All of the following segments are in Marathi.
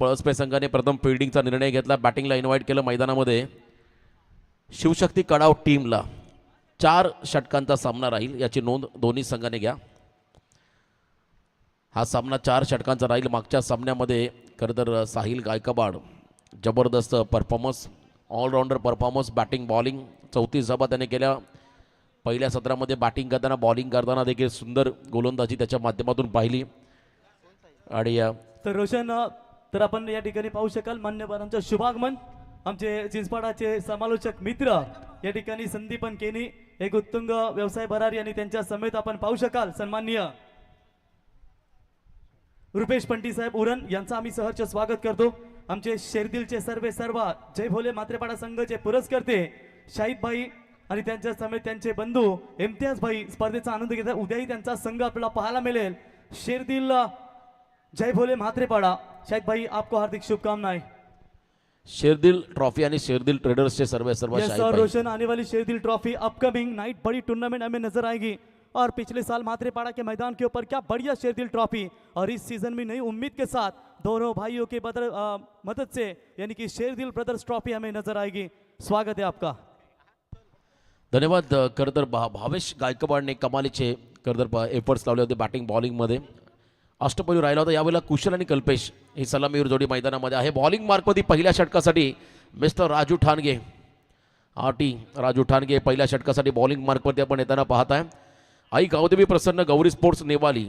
पळसपे संघाने प्रथम फिल्डिंगचा निर्णय घेतला. बॅटिंगला इन्व्हाइट केलं मैदानामध्ये शिवशक्ती कडाव टीमला. 4 षटकांचा सामना राहील याची नोंद दोन्ही संघाने घ्या. हा सामना 4 षटकांचा राहील. मागच्या सामन्यामध्ये खरं तर साहिल गायकवाड जबरदस्त performance, allrounder performance, batting bowling 34 धावा त्याने केल्या. पहिल्या सत्रामध्ये बॅटिंग करताना बॉलिंग करताना देखील सुंदर गोलंदाजी त्याच्या माध्यमातून पाहिली. आणि तर रोशन, तर आपण या ठिकाणी पाहू शकाल मान्यवरांचं शुभागमन. आमचे चिंचपाडाचे समालोचक मित्र या ठिकाणी संदीपन केनी, एक उत्तुंग व्यवसाय भरारी आणि त्यांच्या समेत आपण पाहू शकाल सन्माननीय रुपेश पंटी साहेब उरण यांचा आम्ही सहर्ष स्वागत करतो. आमचे शेरदिलचे सर्व जय भोले मात्रेपाडा संघाचे पुरस्कर्ते शाहिद भाई आणि त्यांच्या समेत त्यांचे बंधू इम्तियाज भाई स्पर्धेचा आनंद घेतात. उद्याही त्यांचा संघ आपल्याला पाहायला मिळेल. शेरदिल जय भोले मात्रेपाडा. शाहिद भाई, आपको हार्दिक शुभकामनाएं. शेरदिल ट्रॉफी आणि शेरदिल ट्रेडर्स के सर्वे शाहिद भाई रोशन, आने वाली शेरदिल ट्रॉफी अपकमिंग नाइट बड़ी टूर्नामेंट हमें नजर आएगी. और पिछले साल मात्रेपाड़ा के मैदान के ऊपर क्या बढ़िया शेरदिल ट्रॉफी, और इस सीजन में नई उम्मीद के साथ दोनों भाइयों के मदद से यानी कि शेरदिल ब्रदर्स ट्रॉफी हमें नजर आएगी. स्वागत है आपका. धन्यवाद. खरं तर भावेश गायकवाडने कमालीचे खरं तर एफर्ट्स लावले होते बॅटिंग बॉलिंगमध्ये. अष्टपैलू राहिला होता. यावेळेला कुशल आणि कल्पेश ही सलामीवर जोडी मैदानामध्ये आहे. बॉलिंग मार्कमध्ये पहिल्या षटकासाठी मिस्टर राजू ठाणगे, राजू ठाणगे पहिल्या षटकासाठी बॉलिंग मार्कमध्ये आपण येताना पाहत आहे. आई गावदेवी प्रसन्न गौरी स्पोर्ट्स नेवाली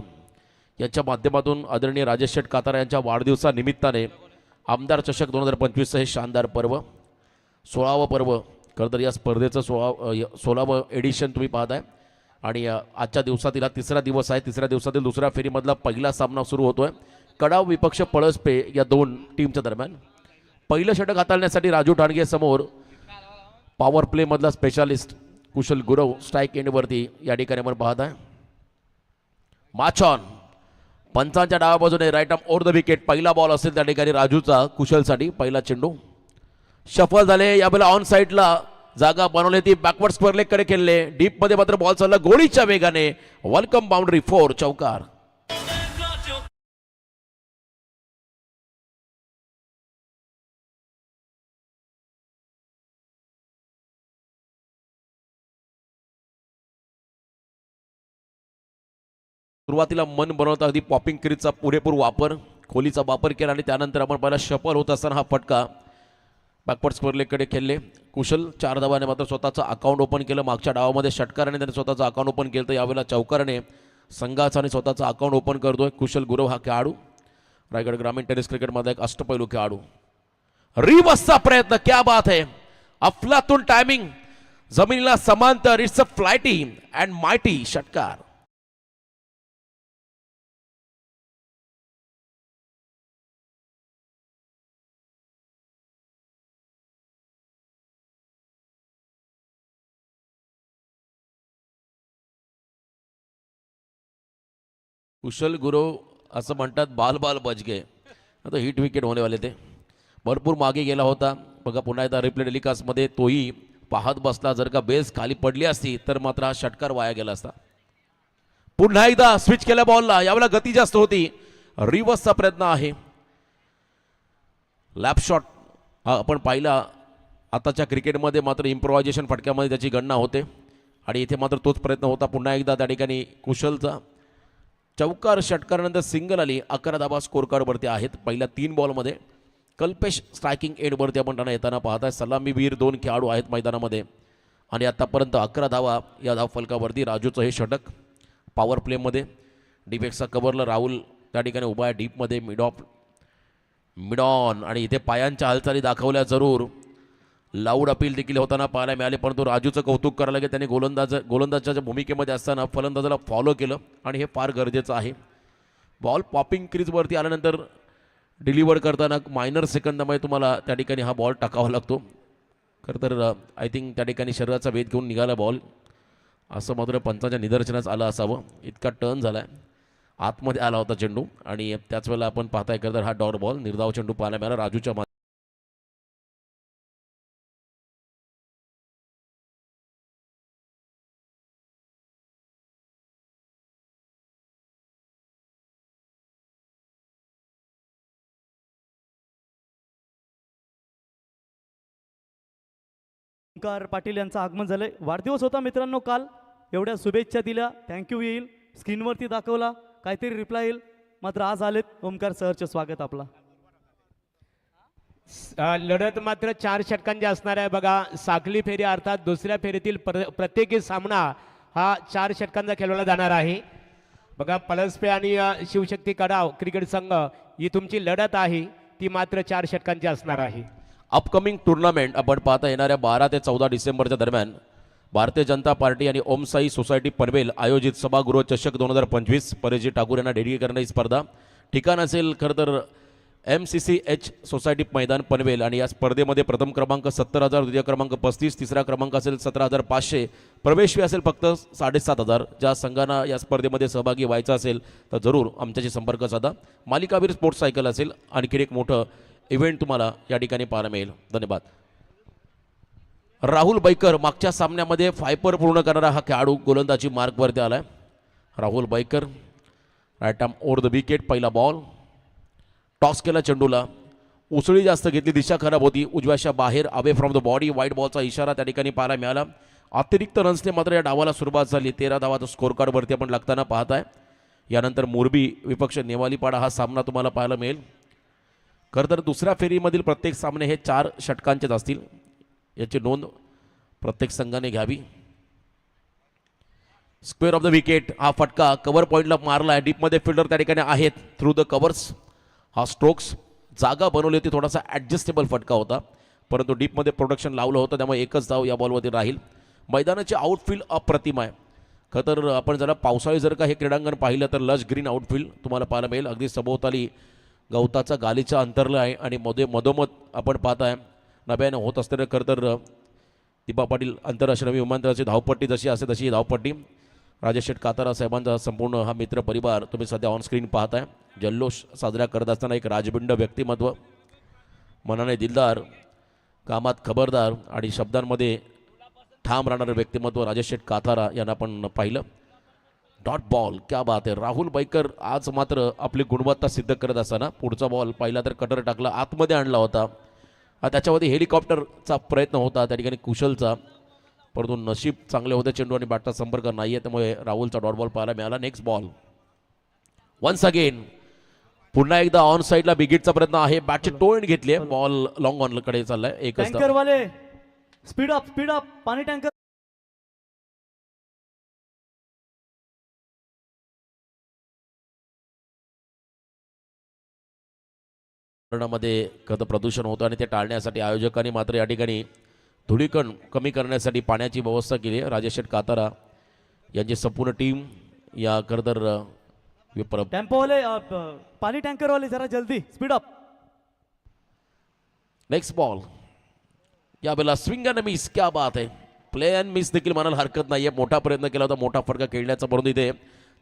यांच्या माध्यमातून आदरणीय राजेश शेठ कातारा यांच्या वाढदिवसानिमित्ताने आमदार चषक 2025 हे शानदार पर्व, 16वं पर्व खरं तर या स्पर्धेचं 16वं एडिशन तुम्ही पाहताय. आणि आजच्या दिवसातील हा तिसरा दिवस आहे. तिसऱ्या दिवसातील दुसऱ्या फेरीमधला पहिला सामना सुरू होतोय. कडाव विपक्ष पळसपे या 2 टीमच्या दरम्यान. पहिलं षटक हाताळण्यासाठी राजू ठाणगे समोर पॉवर प्ले मधला स्पेशालिस्ट कुशल गुरव स्ट्राईक एंडवरती या ठिकाणी आपण पाहत आहे. माचॉन पंचांच्या डाव्या बाजूने right arm over the wicket. पहिला बॉल असेल त्या ठिकाणी राजूचा कुशलसाठी. पहिला चेंडू सफल झाले. यावेळेला ऑन साईडला जागा बनवली ती बॅकवर्ड स्क्वेअर लेग कडे खेळले. डीप मध्ये मात्र बॉल चालला गोळीच्या वेगाने. वेलकम बाउंड्री 4 चौकार. सुरुवातीला मन बनवता अगदी पॉपिंग क्रीजचा पुरेपूर वापर, खोलीचा वापर केला आणि त्यानंतर आपण पहिला शफल होत असताना हा फटका बॅकवर्ड स्क्वेअर लेगकडे खेळले. कुशल 4 धावाने मात्र स्वतःचं अकाउंट ओपन केलं. मागच्या डावामध्ये षटकाराने त्याने स्वतःचं अकाउंट ओपन केलं, तर यावेळेला चौकाराने संघाचा आणि स्वतःचं अकाउंट ओपन करतोय. कुशल गुरव हा खेळाडू रायगड ग्रामीण टेनिस क्रिकेटमधला एक अष्टपैलू खेळाडू. रिवर्सचा प्रयत्न, क्या बात है, अफलातून टायमिंग, जमिनीला समांतर. इट्स अ फ्लायटी अँड मायटी षटकार. कुशल गुरव असं म्हणतात बाल बाल बच गए. आता हिट विकेट होणे वाले ते भरपूर मागे गेला होता. बघा पुन्हा एकदा रिप्ले टेलिकास्टमध्ये तोही पाहत बसला. जर का बेस खाली पडली असती तर मात्र हा षटकार वाया गेला असता. पुन्हा एकदा स्विच केल्या बॉलला. यावेळेला गती जास्त होती. रिव्हर्सचा प्रयत्न आहे. लॅप शॉट हा आपण पाहिला. आताच्या क्रिकेटमध्ये मात्र इम्प्रोव्हायझेशन फटक्यामध्ये त्याची गणना होते आणि इथे मात्र तोच प्रयत्न होता. पुन्हा एकदा त्या ठिकाणी कुशलचा चौकार. षटकारानंतर सिंगल आली. 11 धावा स्कोर कार्डवरती आहेत पहिल्या 3 बॉलमध्ये. कल्पेश स्ट्रायकिंग एंडवरती आपण त्यांना येताना पाहताय. सलामीवीर 2 खेळाडू आहेत मैदानामध्ये आणि आतापर्यंत 11 धावा या धावफलकावरती. राजूचं हे षटक पॉवर प्लेमध्ये. डीपेक्सचा कव्हरला राहुल त्या ठिकाणी उभा आहे डीपमध्ये. मिड ऑन आणि इथे पायांच्या हालचाली दाखवल्या जरूर. लाऊड अपील देखील होताना पाहायला मिळाले, परंतु राजूचं कौतुक करायला लागेल. त्याने गोलंदाजाच्या भूमिकेमध्ये असताना फलंदाजाला फॉलो केलं आणि हे फार गरजेचं आहे. बॉल पॉपिंग क्रीजवरती आल्यानंतर डिलिव्हर करताना मायनर सेकंदामध्ये तुम्हाला त्या ठिकाणी हा बॉल टाकावा लागतो. खरं तर आय थिंक त्या ठिकाणी शरीराचा वेध घेऊन निघाला बॉल असं मात्र पंचांच्या निदर्शनास आलं असावं. इतका टर्न झाला आहे, आतमध्ये आला होता चेंडू आणि त्याच वेळेला आपण पाहताय खरं तर हा डॉट बॉल निर्धाव चेंडू पाहायला मिळाला राजूच्या ओमकार पाटील यांचं आगमन झालंय. वाढदिवस होता मित्रांनो काल, एवढ्या शुभेच्छा दिल्या, थँक्यू येईल, स्क्रीनवरती दाखवला, काहीतरी रिप्लाय येईल, मात्र आज आलेत. ओमकार सरचे स्वागत आपला. लढत मात्र 4 षटकांची असणार आहे बघा. साखली फेरी अर्थात दुसऱ्या फेरीतील प्रत्येकी सामना हा 4 षटकांचा खेळवला जाणार आहे बघा. पलसपे आणि शिवशक्ती कडाव क्रिकेट संघ ही तुमची लढत आहे, ती मात्र 4 षटकांची असणार आहे. अपकमिंग टुर्नामेंट आपण पाहता येणाऱ्या 12 ते 14 डिसेंबरच्या दरम्यान भारतीय जनता पार्टी आणि ओमसाई सोसायटी पनवेल आयोजित सभागृह चषक 2025 परेजी ठाकूर यांना डेडिकेट करणारी स्पर्धा. ठिकाण असेल खरं तर MCCH सोसायटी मैदान पनवेल आणि या स्पर्धेमध्ये प्रथम क्रमांक 70,000, द्वितीय क्रमांक 35, तिसरा क्रमांक असेल 17,500, प्रवेश फी असेल फक्त 7,500. ज्या संघांना या स्पर्धेमध्ये सहभागी व्हायचं असेल तर जरूर आमच्याशी संपर्क साधा. मालिकावीर स्पोर्ट्स सायकल असेल, आणखी एक मोठं इव्हेंट तुम्हाला या ठिकाणी पाहायला मिळेल. धन्यवाद. राहुल बैकर मागच्या सामन्यामध्ये फायपर पूर्ण करणारा हा खेळाडू गोलंदाजी मार्कवरती आलाय. Rahul Baikar right arm over the wicket. पहिला बॉल टॉस केला चेंडूला, उसळी जास्त घेतली, दिशा खराब होती, उजव्याच्या बाहेर अवे फ्रॉम द बॉडी. वाईट बॉलचा इशारा त्या ठिकाणी पाहायला मिळाला. अतिरिक्त रन्सने मात्र या डावाला सुरुवात झाली. 13 धावाचा स्कोर कार्डवरती आपण लागताना पाहताय. यानंतर मोरबी विपक्ष नेवालीपाडा हा सामना तुम्हाला पाहायला मिळेल. खरं तर दुसऱ्या फेरीमधील प्रत्येक सामने हे 4 षटकांचेच असतील, याची नोंद प्रत्येक संघाने घ्यावी. स्क्वेअर ऑफ द विकेट हा फटका कव्हर पॉईंटला मारला आहे. डीपमध्ये फिल्डर त्या ठिकाणी आहेत. थ्रू द कव्हर्स हा स्ट्रोक्स जागा बनवली होती, थोडासा ॲडजस्टेबल फटका होता, परंतु डीपमध्ये प्रोडक्शन लावलं होतं, त्यामुळे एकच धाव या बॉलवरती राहील. मैदानाचे आउटफील्ड अप्रतिम आहे. खरं तर आपण जरा पावसाळी जर का हे क्रीडांगण पाहिलं तर लश ग्रीन आउटफील्ड तुम्हाला पाहायला मिळेल. अगदी सभोवताली गवताचा गालीचा अंतरलं आहे आणि मधोमध आपण पाहताय नव्यानं होत असताना खरं तर दीपा पाटील आंतरराष्ट्रीय विमानतळाची धावपट्टी जशी असते तशी ही धावपट्टी. राजेश शेठ कातारा साहेबांचा संपूर्ण हा मित्र परिवार तुम्ही सध्या ऑनस्क्रीन पाहताय. जल्लोष साजरा करत असताना एक राजबिंड व्यक्तिमत्व, मनाने दिलदार, कामात खबरदार आणि शब्दांमध्ये ठाम राहणारं व्यक्तिमत्व राजेश शेठ कातारा यांना आपण पाहिलं. डॉट बॉल, क्या बात आहे. राहुल बैकर आज मात्र आपली गुणवत्ता सिद्ध करत असताना पुढचा बॉल पाहिला तर कटर टाकला, आतमध्ये आणला होता. त्याच्यामध्ये हेलिकॉप्टरचा प्रयत्न होता त्या ठिकाणी कुशलचा, परंतु नशीब चांगले होते. चेंडू आणि बॅटचा संपर्क नाही आहे, त्यामुळे राहुलचा डॉट बॉल पाहायला मिळाला. नेक्स्ट बॉल वन्स अगेन, पुन्हा एकदा ऑन साईडला बिगिटचा प्रयत्न आहे. बॅटची टोळण घेतली आहे, बॉल लॉंग ऑन कडे चाललाय. एकच टँकर वाले स्पीड अप पाणी टँकर. मध्ये खतं प्रदूषण होतं आणि ते टाळण्यासाठी आयोजकांनी मात्र या ठिकाणी धुळीकण कमी करण्यासाठी पाण्याची व्यवस्था केली आहे. राजेश शेठ कातारा यांची संपूर्ण टीम या खरं टेम्पोवाले पाणी टँकरवाले जरा जल्दी स्पीड अप. नेक्स्ट बॉल या वेळेला स्विंग अँड मिस, क्या बात आहे. प्ले अँड मिस देखील म्हणायला हरकत नाही आहे. मोठा प्रयत्न केला होता मोठा फटका खेळण्याचा, परंतु इथे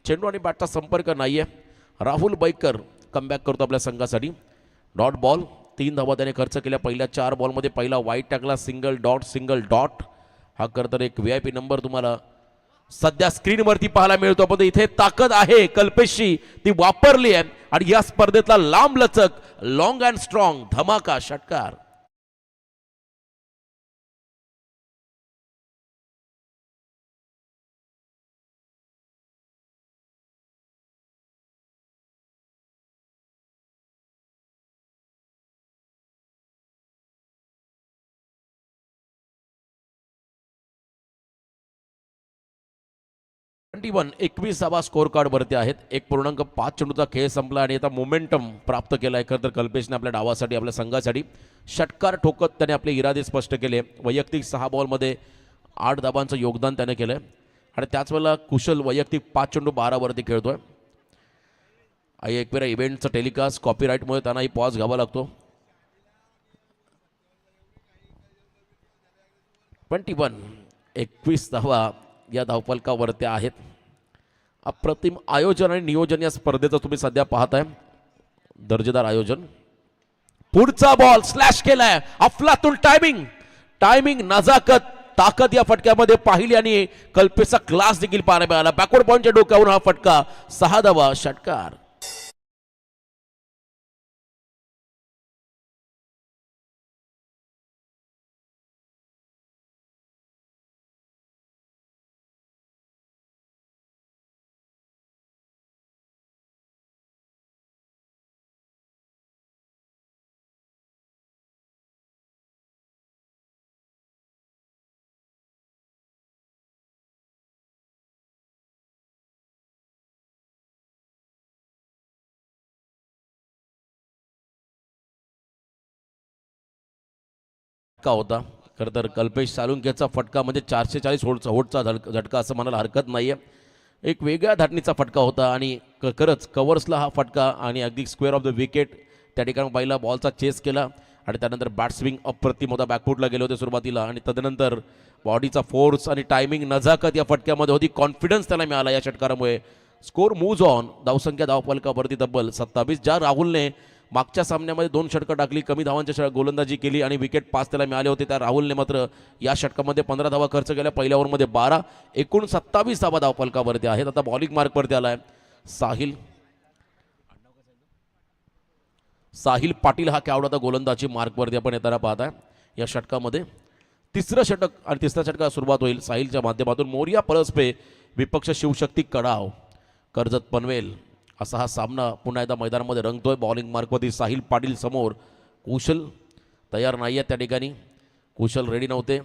चेंडू आणि बॅटचा संपर्क नाही आहे. राहुल बैकर कमबॅक करतो आपल्या संघासाठी. डॉट बॉल, 3 धावा त्याने खर्च केल्या पहिल्या 4 बॉलमध्ये. पहिला वाईट टाकला, सिंगल डॉट. हा खरं एक VIP नंबर तुम्हाला सध्या स्क्रीनवरती पाहायला मिळतो, पण इथे ताकद आहे कल्पेशची, ती वापरली आहे आणि या स्पर्धेतला लांब लचक लॉंग अँड स्ट्रॉंग धमाका षटकार. ट्वेंटी 21 स्कोर कार्डवरती आहेत. 1.5 चेंडूचा खेळ संपला आणि आता मोमेंटम प्राप्त केला आहे खरं तर कल्पेशने आपल्या डावासाठी, आपल्या संघासाठी. षटकार ठोकत त्याने आपले इरादे स्पष्ट केले. वैयक्तिक 6 बॉलमध्ये 8 धाबांचं योगदान त्याने केलं आहे आणि त्याच वेळेला कुशल वैयक्तिक 5 चेंडू 12 वरती खेळतोय. एक वेळा इव्हेंटचं टेलिकास्ट कॉपीराईटमुळे त्यांनाही पॉज घ्यावा लागतो. 21 धावा या धावफलकावरती आहेत. अप्रतिम आयोजन आणि नियोजन या स्पर्धेचं तुम्ही सध्या पाहताय. दर्जेदार आयोजन. पुढचा बॉल स्लॅश केलाय, अफलातून टायमिंग नजाकत ताकद या फटक्यामध्ये पाहिली आणि कल्पेशचा क्लास देखील पाहायला मिळाला. बॅकवर्ड पॉईंटच्या डोक्यावरून हा फटका, 6 धावा षटकार. का होता. खरं तर कल्पेश सालुंकेचा फटका म्हणजे 440 होटचा झटका असं म्हणायला हरकत नाही आहे. एक वेगळ्या धाटणीचा फटका होता आणि खरंच कवर्सला हा फटका आणि अगदी स्क्वेअर ऑफ द विकेट त्या ठिकाणी पहिला बॉलचा चेस केला आणि त्यानंतर बॅट्सविंग अप्रतिम होता. बॅकफुटला गेले होते सुरुवातीला आणि तदनंतर बॉडीचा फोर्स आणि टायमिंग नजाकत या फटक्यामध्ये होती. कॉन्फिडन्स त्याला मिळाला या षटकारामुळे. Score moves on. धावसंख्या धावफलकावरती तब्बल 27. ज्या राहुलने मागच्या सामन्यामध्ये 2 षटकं टाकली, कमी धावांच्या गोलंदाजी केली आणि विकेट 5 त्याला मिळाले होते, त्या राहुलने मात्र या षटकामध्ये 15 धावा खर्च केल्या. पहिल्या ओव्हरमध्ये 12, एकूण 27 धावा धावफलकावरती आहेत. आता बॉलिंग मार्कवरती आलाय साहिल पाटील हा केवढा गोलंदाजी मार्कवरती आपण येताना पाहताय या षटकामध्ये. तिसरं षटक आणि तिसऱ्या षटकाला सुरुवात होईल साहिलच्या माध्यमातून. मोरिया पळसपे विपक्ष शिवशक्ती कडाव कर्जत पनवेल असा हा सामना पुन्हा एकदा मैदानामध्ये रंगतोय. बॉलिंग मार्कवरती साहिल पाटील समोर. कुशल तयार नाही आहे त्या ठिकाणी. कुशल रेडी नव्हते.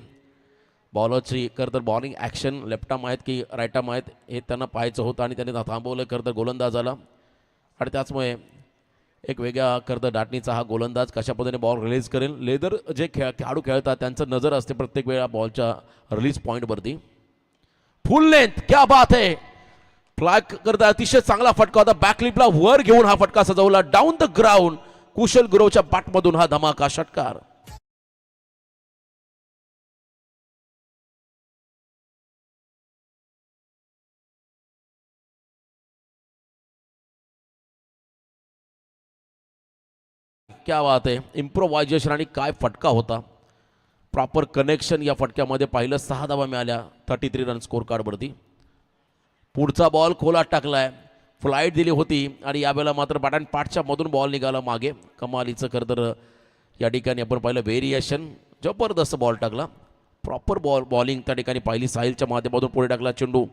बॉलरची खरं तर बॉलिंग ॲक्शन लेफ्ट आर्म आहेत की राईट आर्म आहेत हे त्यांना पाहायचं होतं आणि त्यांनी थांबवलं. खरं तर गोलंदाज आला आणि त्याचमुळे एक वेगळा खरं तर दाटणीचा हा गोलंदाज कशा पद्धतीने बॉल रिलीज करेल. लेदर जे खेळाडू खेळतात त्यांचं नजर असते प्रत्येक वेळा बॉलच्या रिलीज पॉईंटवरती. फुल लेंथ क्या बात है. फ्लाय करता अतिशय चांगला फटका होता. बॅकलिपला वर घेऊन हा फटका सजवला. डाऊन द ग्राउंड कुशल गुरवच्या बॅटमधून हा धमाका षटकार. क्या बात आहे. इम्प्रोवायझेशन आणि काय फटका होता. प्रॉपर कनेक्शन या फटक्यामध्ये पाहिलं. 6 धावा मिळाल्या 33 रन स्कोर कार्डवरती. पुढचा बॉल खोलात टाकलाय. फ्लाईट दिली होती आणि यावेळेला मात्र बॅट अँड पाठच्या मधून बॉल निघाला मागे. कमालीचं खरं तर या ठिकाणी आपण पाहिलं व्हेरिएशन. जबरदस्त बॉल टाकला. प्रॉपर बॉलिंग त्या ठिकाणी पाहिली. साहिलच्या माध्यमातून पुढे टाकला चेंडू.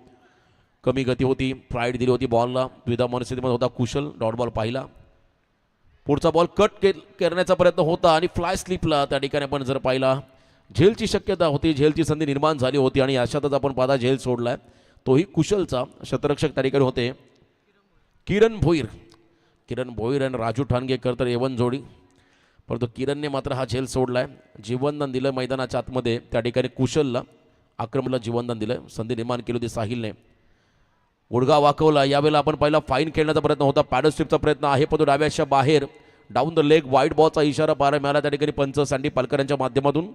कमी गती होती. फ्लाईट दिली होती बॉलला. द्विधा मनस्थितीमध्ये होता कुशल. डॉट बॉल पाहिला. पुढचा बॉल कट करण्याचा प्रयत्न होता आणि फ्लाय स्लिपला त्या ठिकाणी आपण जर पाहिला झेलची शक्यता होती. झेलची संधी निर्माण झाली होती आणि अशातच आपण पाहता झेल सोडलाय. तोही कुशलचा. शतरक्षक त्या ठिकाणी होते किरण भोईर आणि राजू ठाणगेकर तर एवन जोडी. परंतु किरणने मात्र हा झेल सोडलाय. जीवनदान दिलं मैदानाच्या आतमध्ये त्या ठिकाणी कुशलला. आक्रमणला जीवनदान दिलं. संधी निर्माण केली होती साहिलने. गुडघा वाकवला. यावेळेला आपण पहिला फाईन खेळण्याचा प्रयत्न होता. पॅडल स्ट्रिपचा प्रयत्न आहे पण तो डाव्याच्या बाहेर. डाऊन द लेग वाईट बॉलचा इशारा पाहायला मिळाला त्या ठिकाणी पंच सँडी पालकर यांच्या माध्यमातून.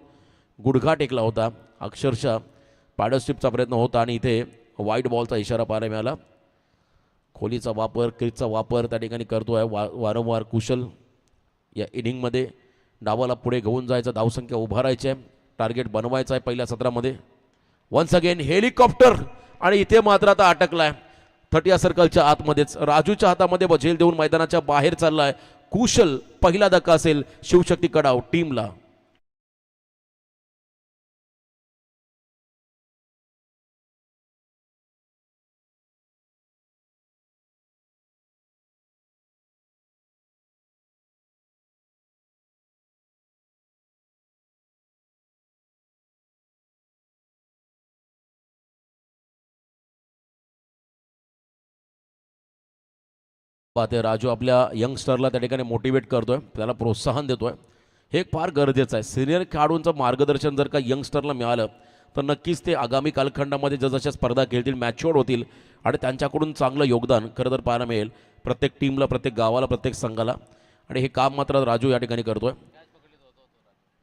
गुडघा टेकला होता. अक्षरशः पॅडल स्ट्रिपचा प्रयत्न होता आणि इथे वाईट बॉलचा इशारा पाहायला मिळाला. खोलीचा वापर क्रीजचा वापर त्या ठिकाणी करतोय वारंवार कुशल. या इनिंगमध्ये डावाला पुढे घेऊन जायचं. धावसंख्या उभारायची आहे. टार्गेट बनवायचं आहे पहिल्या सत्रामध्ये. वन्स अगेन हेलिकॉप्टर आणि इथे मात्र आता अटकलाय 30 सर्कलच्या आतमध्येच. राजूच्या हातामध्ये झेल देऊन मैदानाच्या बाहेर चाललाय कुशल. पहिला धक्का असेल शिवशक्ती कडाव टीमला. पाहते राजू आपल्या यंगस्टरला त्या ठिकाणी मोटिवेट करतोय. त्याला प्रोत्साहन देतोय. हे फार गरजेचं आहे. सिनियर खेळाडूंचं मार्गदर्शन जर का यंगस्टरला मिळालं तर नक्कीच ते आगामी कालखंडामध्ये जसजशा स्पर्धा खेळतील मॅच्युअर्ड होतील आणि त्यांच्याकडून चांगलं योगदान खरं तर पाहायला मिळेल प्रत्येक टीमला, प्रत्येक गावाला, प्रत्येक संघाला. आणि हे काम मात्र राजू या ठिकाणी करतोय.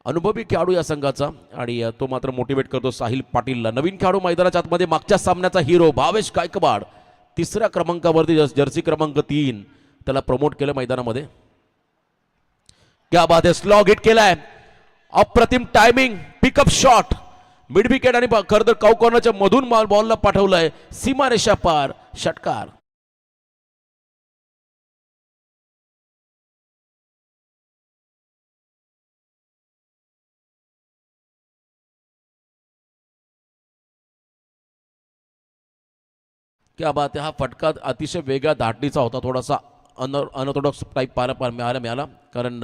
अनुभवी खेळाडू या संघाचा आणि तो मात्र मोटिवेट करतो साहिल पाटीलला. नवीन खेळाडू मैदानाच्या आतमध्ये मागच्या सामन्याचा हिरो भावेश गायकवाड. 3ऱ्या क्रमांकावरती जर्सी क्रमांक 3 त्याला प्रमोट केलं मैदानामध्ये. क्या बात आहे. स्लॉग हिट केलाय. अप्रतिम timing. Pickup shot mid wicket आणि खरं तर कॉर्नरच्या मधून बॉलला पाठवलाय सीमारेषा पार षटकार. क्या बात आहे. हा फटका अतिशय वेगळ्या धाटणीचा होता. थोडासा अनऑर्थोडॉक्स टाईप पाहायला मिळाला कारण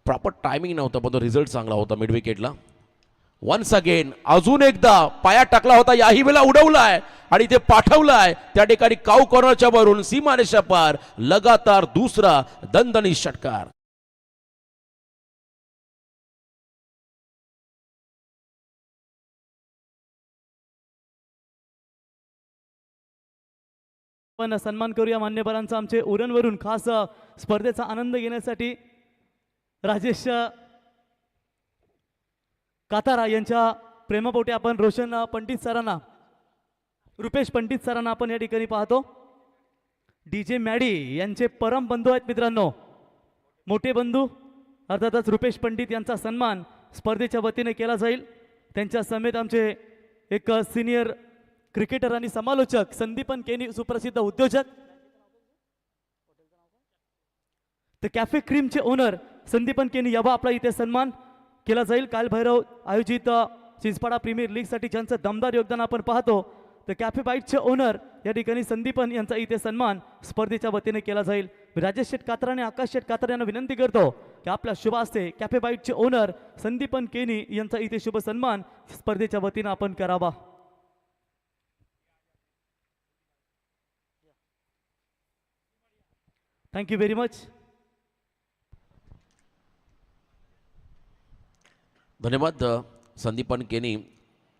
प्रॉपर टायमिंग नव्हतं पण तो रिझल्ट चांगला होता मिड विकेटला. वन्स अगेन अजून एकदा पायात टाकला होता. याही वेळेला उडवलाय आणि ते पाठवलाय त्या ठिकाणी काऊ कॉर्नरच्या वरून सीमारेषा पार. लगातार दुसरा दणदणीत षटकार. आपण सन्मान करूया मान्यवरांचा. आमचे उरणवरून खास स्पर्धेचा आनंद घेण्यासाठी राजेश कातारा यांच्या प्रेमापोटी आपण रोशन पंडित सरांना, रुपेश पंडित सरांना आपण या ठिकाणी पाहतो. DJ मॅडी यांचे परम बंधू आहेत मित्रांनो, मोठे बंधू. अर्थातच रुपेश पंडित यांचा सन्मान स्पर्धेच्या वतीने केला जाईल. त्यांच्या समेत आमचे एक सिनियर क्रिकेटर आणि समालोचक संदीपन केनी, सुप्रसिद्ध उद्योजक. तर कॅफे क्रीमचे ओनर संदीपन केनी यावा आपला इथे सन्मान केला जाईल. कालभैरव आयोजित चिंचपाडा प्रीमियर लीगसाठी ज्यांचं दमदार योगदान आपण पाहतो, तर कॅफे बाईटचे ओनर या ठिकाणी संदीपन यांचा इथे सन्मान स्पर्धेच्या वतीने केला जाईल. राजेश शेठ कात्रा आणि आकाश शेठ कात्रा यांना विनंती करतो की आपल्या शुभ हस्ते कॅफे बाईटचे ओनर संदीपन केनी यांचा इथे शुभ सन्मान स्पर्धेच्या वतीने आपण करावा. Thank you very much. धन्यवाद. संदीपन केनी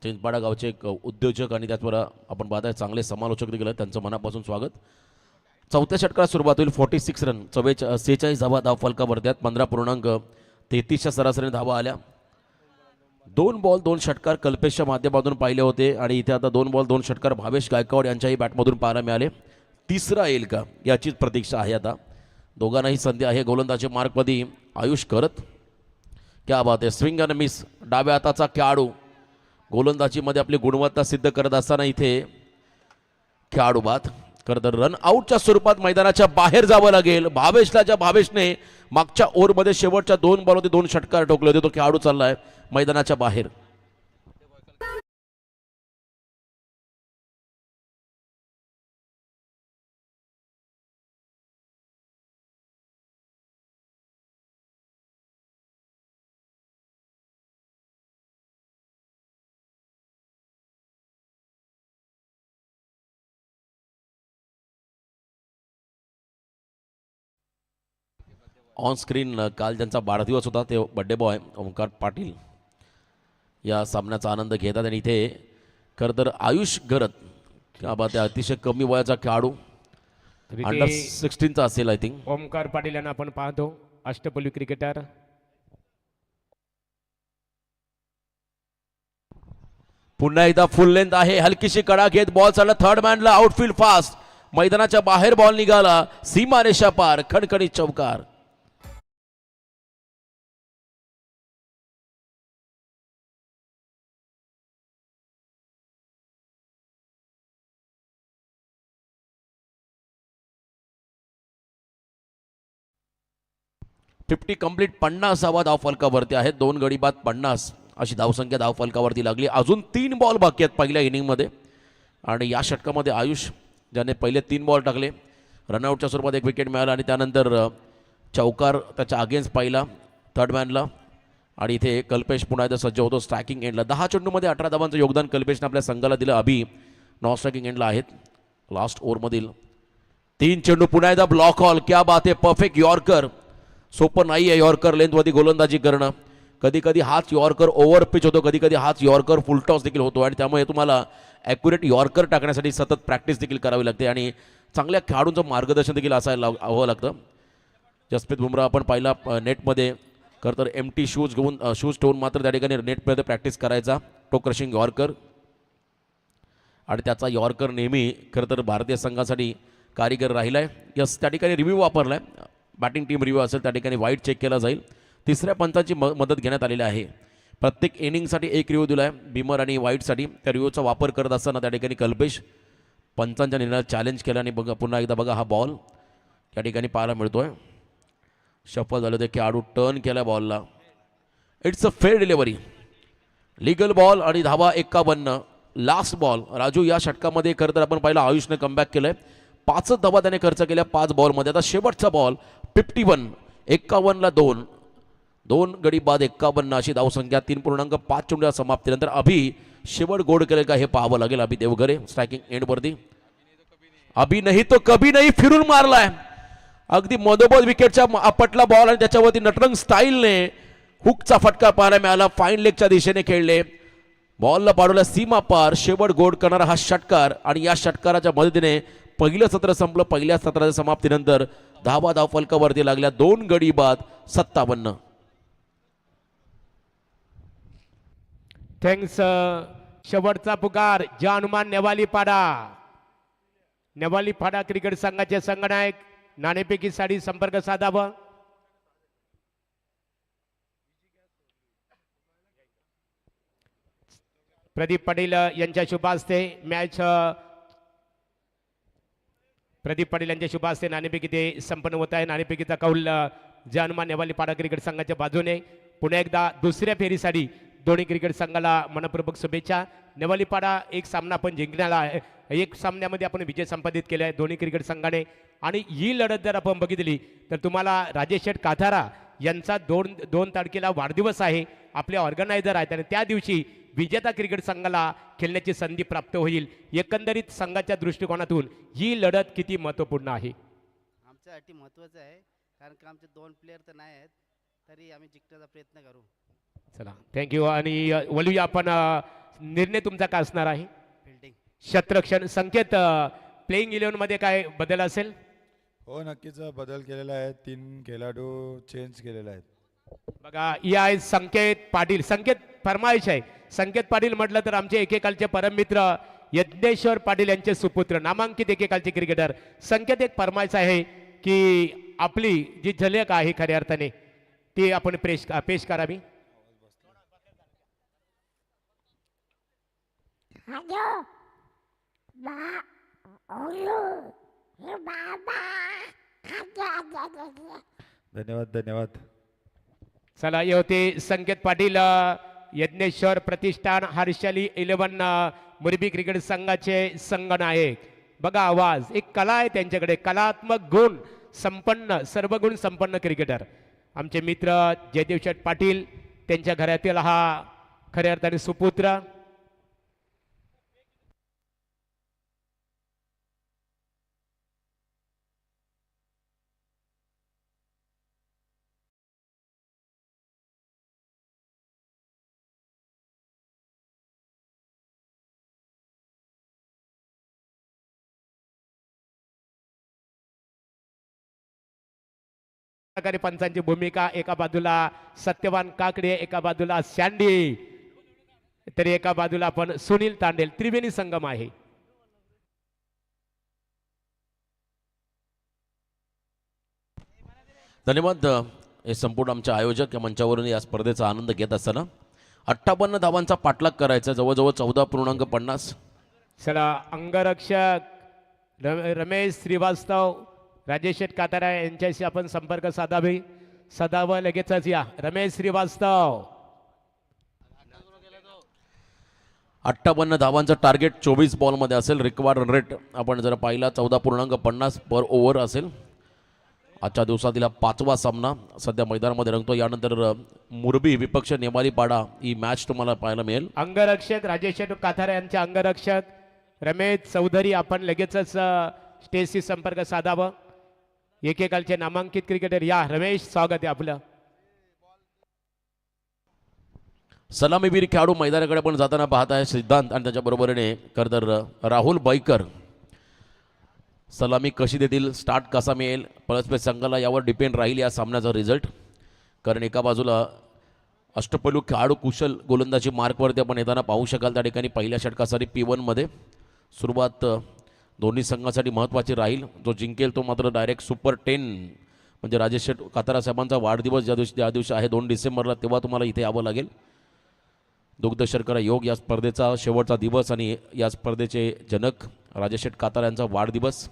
चिंचपाडा गावचे एक उद्योजक आणि त्याचबरोबर आपण पाहताय चांगले समालोचक देखील आहेत. त्यांचं मनापासून स्वागत. चौथ्या षटकाला सुरुवात होईल. 46 रन 46 धावा धाव फलकावरती आहेत. 15.33च्या सरासरीने धावा आल्या. 2 बॉल 2 षटकार कल्पेशच्या माध्यमातून पाहिले होते आणि इथे आता 2 बॉल 2 षटकार भावेश गायकवाड यांच्याही बॅटमधून पाहायला मिळाले. तिसरा येईल का याचीच प्रतीक्षा आहे. आता दोघांनाही संधी आहे. गोलंदाजी मार्कमध्ये आयुष करत, क्या बात आहे, स्विंग अँड मिस. डाव्या हाताचा खेळाडू गोलंदाजीमध्ये आपली गुणवत्ता सिद्ध करत असताना इथे खेळाडू बाद खरं तर रन आऊटच्या स्वरूपात मैदानाच्या बाहेर जावं लागेल भावेशला. ज्या भावेशने मागच्या ओव्हरमध्ये शेवटच्या 2 बॉलमध्ये 2 षटकार ठोकले होते, तो खेळाडू चाललाय मैदानाच्या बाहेर. ऑन स्क्रीन काल ज्यांचा वाढदिवस होता ते बड्डे बॉय ओंकार पाटील या सामन्याचा आनंद घेतात. आणि इथे खरं तर आयुष गरत, क्या बात आहे, अतिशय कमी वयाचा खेळाडू, अंडर 16चा असेल आय थिंक. ओमकार पाटील यांना आपण पाहतो, अष्टपैलू क्रिकेटर. पुन्हा एकदा फुल लेंथ आहे, हलकीशी कडा घेत बॉल चालला थर्ड मॅनला, आउटफील्ड फास्ट, मैदानाच्या बाहेर बॉल निघाला, सीमारेषा पार, खणखणीत चौकार. फिफ्टी कंप्लीट 50वा धाव फलकावरती आहेत. 2 गडी बाद 50 अशी धावसंख्या धाव फलकावरती लागली. अजून 3 बॉल बाकी आहेत पहिल्या इनिंगमध्ये आणि या षटकामध्ये आयुष ज्याने पहिले 3 बॉल टाकले, रनआउटच्या स्वरूपात 1 विकेट मिळाला आणि त्यानंतर चौकार त्याच्या अगेन्स्ट पाहिला थर्ड मॅनला. आणि इथे कल्पेश पुन्हा एकदा सज्ज होतो स्ट्रायकिंग एंडला. 10 चेंडूमध्ये 18 धावांचं योगदान कल्पेशने आपल्या संघाला दिलं. अभि नॉन स्ट्रायकिंग एंडला आहेत. लास्ट ओव्हरमधील 3 चेंडू पुन्हा एकदा ब्लॉक हॉल, क्या बात आहे, परफेक्ट यॉर्कर. सोपं नाही आहे यॉर्कर लेंथवरती गोलंदाजी करणं. कधी कधी हाच यॉर्कर ओव्हर पिच होतो, कधी कधी हाच यॉर्कर फुलटॉस देखील होतो आणि त्यामुळे तुम्हाला ॲक्युरेट यॉर्कर टाकण्यासाठी सतत प्रॅक्टिस देखील करावी लागते आणि चांगल्या खेळाडूंचं मार्गदर्शन देखील असायला हवं लागतं. जसप्रीत बुमराह आपण पाहिला नेटमध्ये खरं तर एमटी शूज घेऊन शूज ठेवून मात्र त्या ठिकाणी नेटमध्ये प्रॅक्टिस करायचा टो क्रशिंग यॉर्कर. आणि त्याचा यॉर्कर नेहमी खरं तर भारतीय संघासाठी कारीगर राहिला आहे. यस, त्या ठिकाणी रिव्ह्यू वापरला आहे, बॅटिंग टीम रिव्ह्यू असेल त्या ठिकाणी वाईट चेक केला जाईल. तिसऱ्या पंचांची मदत घेण्यात आलेली आहे. प्रत्येक इनिंगसाठी एक रिव्ह्यू दिला आहे बिमर आणि वाईटसाठी. त्या रिव्ह्यूचा वापर करत असताना त्या ठिकाणी कल्पेश पंचांच्या निर्णयाला चॅलेंज केला आणि बघा पुन्हा एकदा बघा हा बॉल त्या ठिकाणी पाहायला मिळतोय. शफल झालं ते खेळाडू टर्न केला बॉलला. It's a fair delivery, legal ball आणि धावा 51. लास्ट बॉल राजू या षटकामध्ये खरं तर आपण पाहिलं आयुषने कमबॅक केलंय. 5 धावा त्याने खर्च केल्या 5 बॉलमध्ये. आता शेवटचा बॉल 51. 51ला 2 गडी बाद 51 अशी धावसंख्या. 3.5 चेंडूच्या समाप्तीनंतर अभि शेवट गोड केले का हे पाहावं लागेल. अभि देवघरे स्ट्रायकिंग एंडवरती. अभि नाही तो कभी नाही फिरून मारलाय अगदी मधोमध विकेटच्या आपटला बॉल आणि त्याच्यावरती नटरंग स्टाईलने हुकचा फटका पाहायला मिळाला. फाईन लेगच्या दिशेने खेळले, बॉलला पाडवला सीमा पार, शेवट गोड करणारा हा षटकार आणि या षटकाराच्या मदतीने पहिलं सत्र संपलं. पहिल्या सत्राच्या समाप्तीनंतर धावा धावफलकावरती लागल्या 2 गडी बाद 57. थँक्स. शेवटचा पुकार जानुमान नेवालीपाडा क्रिकेट संघाचे संघनायक नाणेफेकी साठी संपर्क साधावा. प्रदीप पाटील यांच्या शुभ हस्ते मॅच प्रदीप पाटील यांच्या शुभ हस्ते नाणेफेकी ते संपन्न होत आहे. नाणेफेकीचा कौल जानुमान नेवालीपाडा क्रिकेट संघाच्या बाजूने. पुन्हा एकदा दुसऱ्या फेरीसाठी दोन्ही क्रिकेट संघाला मनपूर्वक शुभेच्छा. नेवालीपाडा एक सामना आपण जिंकण्याला आहे. एक सामन्यामध्ये आपण विजय संपादित केला आहे दोन्ही क्रिकेट संघाने. आणि ही लढत जर आपण बघितली तर तुम्हाला राजेश शेठ काथारा यांचा दोन तारखेला वाढदिवस आहे. आपले ऑर्गनायझर आहेत आणि त्या दिवशी विजेता क्रिकेट संघाला खेळण्याची संधी प्राप्त होईल. एकंदरीत संघाच्या दृष्टिकोनातून ही लढत किती महत्त्वपूर्ण आहे? आमच्यासाठी महत्त्वाचं आहे, कारण का आमचे 2 प्लेयर तर नाही आहेत, तरी आम्ही जिंकण्याचा प्रयत्न करू. चला थँक्यू. आणि वळूया आपण निर्णय तुमचा काय असणार आहे? फिल्डिंग. क्षेत्ररक्षण संकेत प्लेइंग 11 मध्ये काय बदल असेल? हो नक्कीच बदल केलेला आहे. 3 खेळाडू चेंज केलेले आहेत. बघा या आहे संकेत पाटील. संकेत फरमाईश आहे. संकेत पाटील म्हटलं तर आमचे एकेकालचे परममित्र यज्ञेश्वर पाटील यांचे सुपुत्र नामांकित एकेकालचे क्रिकेटर. संकेत एक फरमाईश आहे की आपली जी झलक आहे खऱ्या अर्थाने ती आपण पेश करावी. धन्यवाद. चला ये होते संकेत पाटील यज्ञेश्वर प्रतिष्ठान हर्षाली 11 मुरबी क्रिकेट संघाचे संघनायक. बघा आवाज एक कला आहे त्यांच्याकडे. कलात्मक गुण संपन्न सर्व गुण संपन्न क्रिकेटर आमचे मित्र जयदेव शेठ पाटील त्यांच्या घरातील हा खऱ्या अर्थाने सुपुत्र. पंचांची भूमिका एका बाजूला सत्यवान काकडे, एका बाजूला शँडी, तर एका बाजूला आपण सुनील तांडेल. त्रिवेणी संगम आहे. धन्यवाद. हे संपूर्ण आमचे आयोजक या मंचावरून या स्पर्धेचा आनंद घेत असताना 58 धावांचा पाठलाग करायचा. जवळजवळ 14.50. चला अंगरक्षक रमेश श्रीवास्तव राजेश शेठ कातारा यांच्याशी आपण संपर्क साधावा लगेचच या. रमेश श्रीवास्तव 58 धावांचं टार्गेट 24 बॉलमध्ये असेल. रिक्वायर्ड रन रेट आपण जर पाहिला 14.50 पर ओव्हर असेल. आजच्या दिवसातील 5वा सामना सध्या मैदानामध्ये रंगतो. यानंतर मुरबी विपक्ष नेवालीपाडा ही मॅच तुम्हाला पाहायला मिळेल. अंगरक्षक राजेश शेठ कातारा यांचे अंगरक्षक रमेश चौधरी आपण लगेचच स्टेजशी संपर्क साधावा. एकेकालचे नामांकित क्रिकेटर या. रमेश स्वागत आहे आपलं. सलामीवीर खेळाडू मैदानाकडे पण जाताना पाहत आहे सिद्धांत आणि त्याच्या बरोबरीने खरंतर राहुल बाईकर. सलामी कशी देतील, स्टार्ट कसा मिळेल, पळसपे संघाला यावर डिपेंड राहील या सामन्याचा रिझल्ट. कारण एका बाजूला अष्टपैलू खेळाडू कुशल गोलंदाजी मार्कवरती आपण येताना पाहू शकाल. त्या ठिकाणी पहिल्या षटकासाठी P1 मध्ये सुरुवात दोन्ही संघासाठी महत्त्वाची राहील. जो जिंकेल तो मात्र डायरेक्ट सुपर 10 म्हणजे राजेश शेठ कातारा साहेबांचा वाढदिवस ज्या दिवशी आहे 2 डिसेंबरला, तेव्हा तुम्हाला इथे यावं लागेल. दुग्ध शर्करा योग या स्पर्धेचा शेवटचा दिवस आणि या स्पर्धेचे जनक राजेश शेठ कातारा यांचा वाढदिवस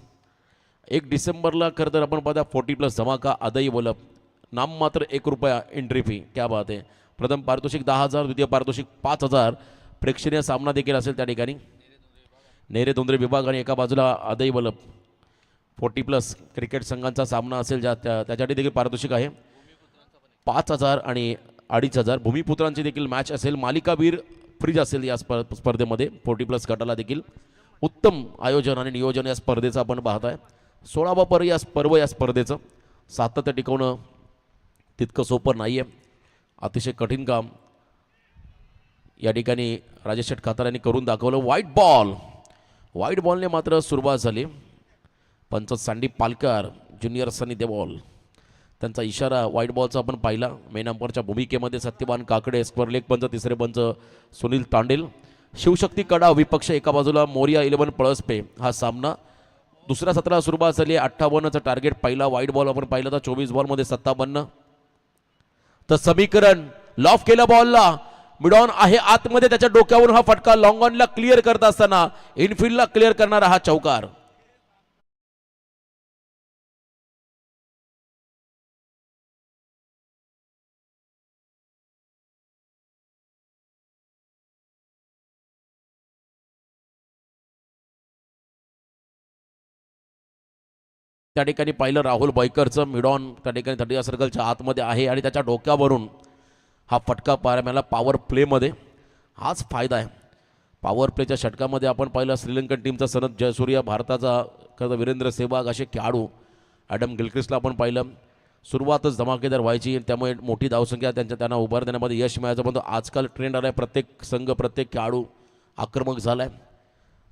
1 डिसेंबरला. खरं तर आपण पाहता 40+ धमाका अदई वलप नाम मात्र ₹1 एंट्री फी. क्या बात आहे. प्रथम पारितोषिक 10,000, द्वितीय पारितोषिक 5,000. प्रेक्षणीय सामना देखील असेल त्या ठिकाणी. नेरे धोंद्रे विभाग आणि एका बाजूला अदई वलप 40+ क्रिकेट संघांचा सामना असेल त्यासाठी देखील पारितोषिक आहे 5,000 आणि 2,500. भूमिपुत्रांची देखील मॅच असेल. मालिकावीर फ्रीज असेल या स्पर्धेमध्ये. 40+ गटाला देखील उत्तम आयोजन आणि नियोजन या स्पर्धेचं आपण पाहत आहे. 16वा पर्व या स्पर्धेचं सातत्य टिकवणं तितकं सोपं नाही आहे. अतिशय कठीण काम या ठिकाणी राजेश शेठ कातार यांनी करून दाखवलं. व्हाईट बॉलने मात्र सुरुवात झाली. पंच संदीप पालकर, ज्युनियर सनी देवॉल, त्यांचा इशारा व्हाईट बॉलचा आपण पाहिला. मेन अंपरच्या भूमिकेमध्ये सत्यवान काकडे, स्क्वेअर लेग पंच, तिसरे पंच सुनील तांडेल. शिवशक्ती कडा विपक्ष एका बाजूला, मोरिया 11 पळसपे. हा सामना दुसऱ्या सत्राला सुरुवात झाली. 58चं टार्गेट, पहिला व्हाईट बॉल आपण पाहिला तर 24 बॉलमध्ये 57. तर समीकरण लॉफ केला बॉलला, मिडॉन आहे आतमध्ये, त्याच्या डोक्यावरून हा फटका लॉंग ऑनला क्लिअर करत असताना इनफिल्डला क्लिअर करणारा हा चौकार. त्या ठिकाणी पाहिलं राहुल बॉयकरचं, मिडॉन त्या ठिकाणी 30 सर्कलच्या आतमध्ये आहे आणि त्याच्या डोक्यावरून हा फटका पाहायला मिळाला पॉवर प्लेमध्ये. हाच फायदा आहे पॉवर प्लेच्या षटकामध्ये. आपण पाहिलं श्रीलंकन टीमचा सनत जयसूर्या, भारताचा खरं वीरेंद्र सेहवाग असे खेळाडू, ॲडम गिलक्रिस्टला आपण पाहिलं. सुरुवातच धमाकेदार व्हायची, त्यामुळे मोठी धावसंख्या त्यांना उभार देण्यामध्ये यश मिळायचं. पण आजकाल ट्रेंड आला आहे, प्रत्येक संघ प्रत्येक खेळाडू आक्रमक झाला आहे.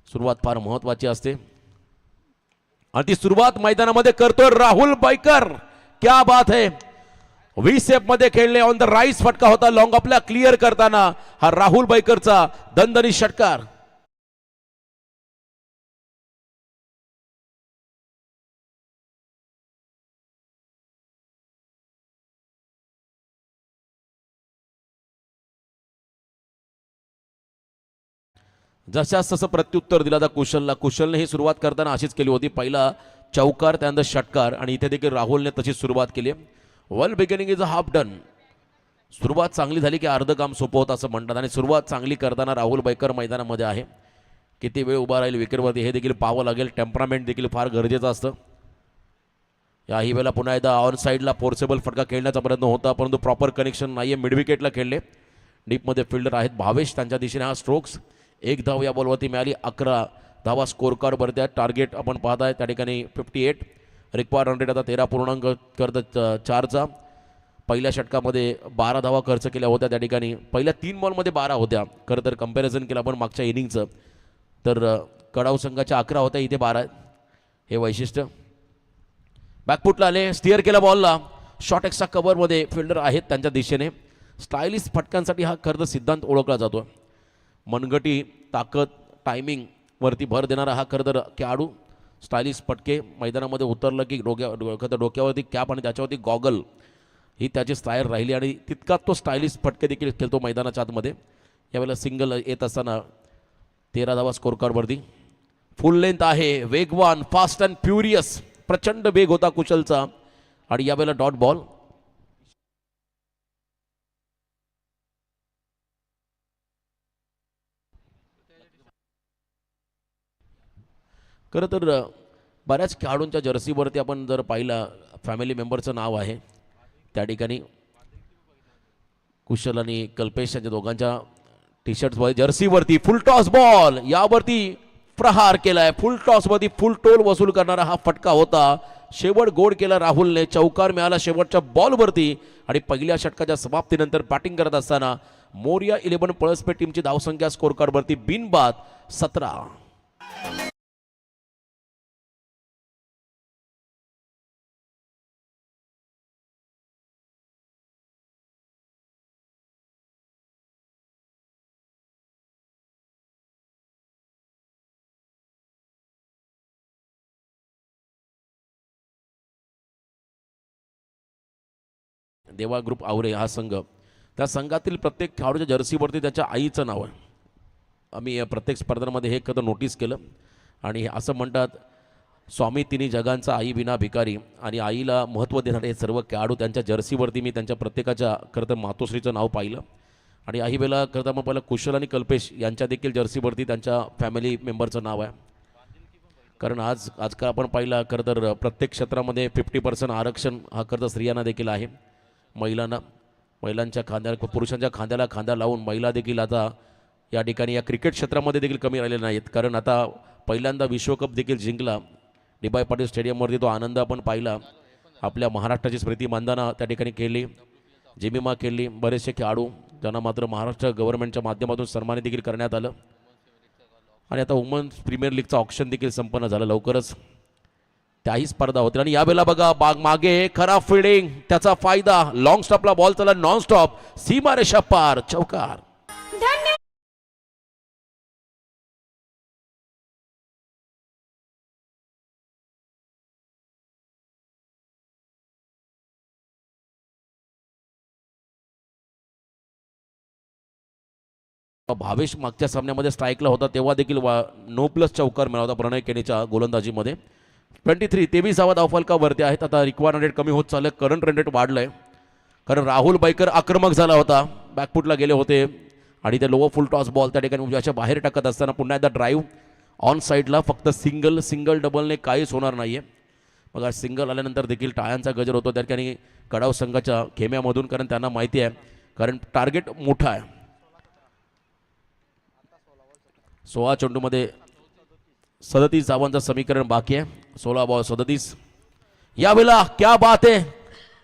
सुरुवात फार महत्त्वाची असते आणि ती सुरुवात मैदानामध्ये करतोय राहुल बॉयकर. क्या बात है, व्हीसेप मध्ये खेळले, ऑन द राईस फटका होता लॉंग आपल्या क्लिअर करताना हा राहुल बॉयकरचा दणदणी षटकार. जशास तसं प्रत्युत्तर दिला कुशलला. कुशलने ही सुरुवात करताना अशीच केली होती, पहिला चौकार त्यानंतर षटकार, आणि इथे देखील राहुलने तशीच सुरुवात केली. Well beginning is a half done. सुरुवात चांगली झाली की अर्ध काम सोपं होतं असं म्हणतात, आणि सुरुवात चांगली करताना राहुल बॉयकर मैदानामध्ये आहे. किती वेळ उभा राहील विकेटवरती हे देखील पाहावं लागेल. टेम्परामेंट देखील फार गरजेचं असतं. याही वेळेला पुन्हा एकदा ऑन साईडला फोर्सेबल फटका खेळण्याचा प्रयत्न होता, परंतु प्रॉपर कनेक्शन नाही आहे. मिड विकेटला खेळले, डीपमध्ये फिल्डर आहेत भावेश, त्यांच्या दिशेने हा स्ट्रोक्स. 1 धाव या बॉलवरती मिळाली. 11 धावा स्कोर कार्डवरती आहेत. टार्गेट आपण पाहताय त्या ठिकाणी 58. रिक्वायर्ड रन रेट आता 13.4चा. पहिल्या षटकामध्ये 12 धावा खर्च केल्या होत्या. त्या ठिकाणी पहिल्या 3 बॉलमध्ये 12 होत्या. खरं तर कंपॅरिझन केलं आपण मागच्या इनिंगचं तर कडाऊ संघाच्या 11 होत्या, इथे 12 आहेत. हे वैशिष्ट्य. बॅकफुटला आले, स्टिअर केला बॉलला, शॉर्ट एक्स्ट्रा कव्हरमध्ये फिल्डर आहेत त्यांच्या दिशेने. स्टायलिश फटक्यांसाठी हा खरं तर सिद्धांत ओळखला जातो. मनगटी, ताकद, टायमिंग वरती भर देणारा हा खरं तर खेळाडू. स्टायलिश फटके, मैदानामध्ये उतरलं की डोक्यावरती कॅप आणि त्याच्यावरती गॉगल ही त्याची स्टाईल राहिली, आणि तितका तो स्टायलिश फटके देखील खेळतो मैदानाच्या आतमध्ये. यावेळेला सिंगल येत असताना 13 धावा स्कोर कार्डवरती. फुल लेंथ आहे, वेगवान, फास्ट अँड फ्युरियस, प्रचंड वेग होता कुशलचा, आणि यावेळेला डॉट बॉल. खरं तर बऱ्याच खेळाडूंच्या जर्सीवरती आपण जर पाहिलं फॅमिली मेंबरचं नाव आहे. त्या ठिकाणी कुशल आणि कल्पेश यांच्या दोघांच्या टी शर्ट्सवर जर्सीवरती फुल टॉस बॉल, यावरती प्रहार केलाय. फुल टॉसवरती फुल टोल वसूल करणारा हा फटका होता. शेवट गोड केला राहुलने, चौकार मिळाला शेवटच्या बॉलवरती, आणि पहिल्या षटकाच्या समाप्तीनंतर बॅटिंग करत असताना मोरिया 11 पळसपे टीमची धावसंख्या स्कोर कार्डवरती बिनबाद 17. देवा ग्रुप आवरे हा संघ, त्या संघातील प्रत्येक खेळाडूच्या जर्सीवरती त्याच्या आईचं नाव आहे. आम्ही प्रत्येक स्पर्धांमध्ये हे खरं नोटीस केलं, आणि असं म्हणतात स्वामी तिन्ही जगांचा आई विना भिकारी, आणि आईला महत्त्व देणारे हे सर्व खेळाडू त्यांच्या जर्सीवरती मी त्यांच्या प्रत्येकाच्या खरं तर मातोश्रीचं नाव पाहिलं. आणि काही वेळेला खरं तर मग पहिलं कुशल आणि कल्पेश यांच्या देखील जर्सीवरती त्यांच्या फॅमिली मेंबरचं नाव आहे. कारण आजकाल आपण पाहिलं खरं तर प्रत्येक क्षेत्रामध्ये 50% आरक्षण हा खरं तर स्त्रियांना देखील आहे. महिलांच्या खांद्याला, पुरुषांच्या खांद्याला खांदा लावून महिला देखील आता या ठिकाणी या क्रिकेट क्षेत्रामध्ये देखील कमी राहिलेले नाहीत. कारण आता पहिल्यांदा विश्वकप देखील जिंकला डी.वाय. पाटील स्टेडियमवरती. तो आनंद आपण पाहिला. आपल्या महाराष्ट्राची स्मृती मानधना त्या ठिकाणी केली, जिमिमा केली. बरेचसे खेळाडू ज्यांना मात्र महाराष्ट्र गव्हर्नमेंटच्या माध्यमातून सन्मानित देखील करण्यात आलं. आणि आता वुमन्स प्रीमियर लीगचं ऑप्शन देखील संपन्न झालं लवकरच. त्याही स्पर्धा होतील. आणि यावेळेला बघा मागे खराब फिल्डिंग, त्याचा फायदा. लॉंग स्टॉपला बॉल चला नॉन स्टॉप, सीमारेषा पार, चौकार. भावेश मागच्या सामन्यामध्ये स्ट्राईकला होता तेव्हा देखील नो प्लस चौकार मिळाला होता प्रणय केनेच्या गोलंदाजीमध्ये. 23 धावफलकावरती आहेत. आता रिक्वायर्ड रन रेट कमी होत चाललं, करंट रन रेट वाढलंय कारण राहुल बाईकर आक्रमक झाला होता, बॅकफुटला गेले होते आणि ते लोअर फुल टॉस बॉल त्या ठिकाणी अशा बाहेर टाकत असताना पुन्हा एकदा ड्राईव्ह ऑन साईडला. फक्त सिंगल डबलने काहीच होणार नाहीये. बघा सिंगल आल्यानंतर देखील टाळ्यांचा गजर होतो त्या ठिकाणी कडाव संघाच्या खेम्यामधून, कारण त्यांना माहिती आहे कारण टार्गेट मोठा आहे. 16 चेंडूमध्ये 37 धावांचं समीकरण बाकी आहे. 16 बॉल 37. यावेळेला क्या बात आहे,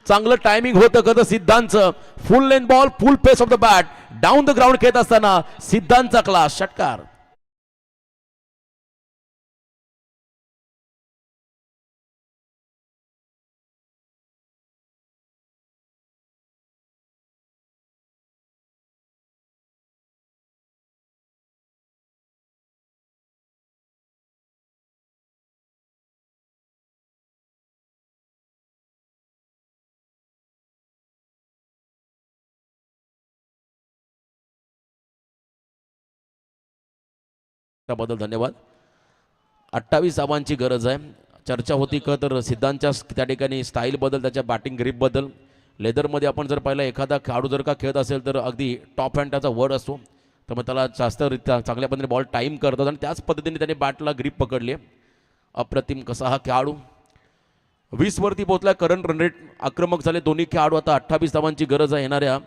चांगलं टायमिंग होतं कधी सिद्धांतचं. Full length ball, full pace off the bat, down the ground खेळत असताना सिद्धांतचा क्लास षटकार. त्याबद्दल धन्यवाद. 28 धावांची गरज आहे. चर्चा होती का तर सिद्धांतच्या त्या ठिकाणी स्टाईल बद्दल, त्याच्या बॅटिंग ग्रिप बद्दल. लेदरमध्ये आपण जर पाहिलं एखादा खेळाडू जर का खेळत असेल तर अगदी टॉप हँड त्याचा वर्ड असतो, त्यामुळे त्याला जास्त चांगल्या पद्धतीने बॉल टाईम करतात आणि त्याच पद्धतीने त्याने बॅटला ग्रिप पकडली आहे. अप्रतिम कसा हा खेळाडू. 20 वरती पोहोचला करंट रन रेट. आक्रमक झाले दोन्ही खेळाडू. आता 28 धावांची गरज आहे येणाऱ्या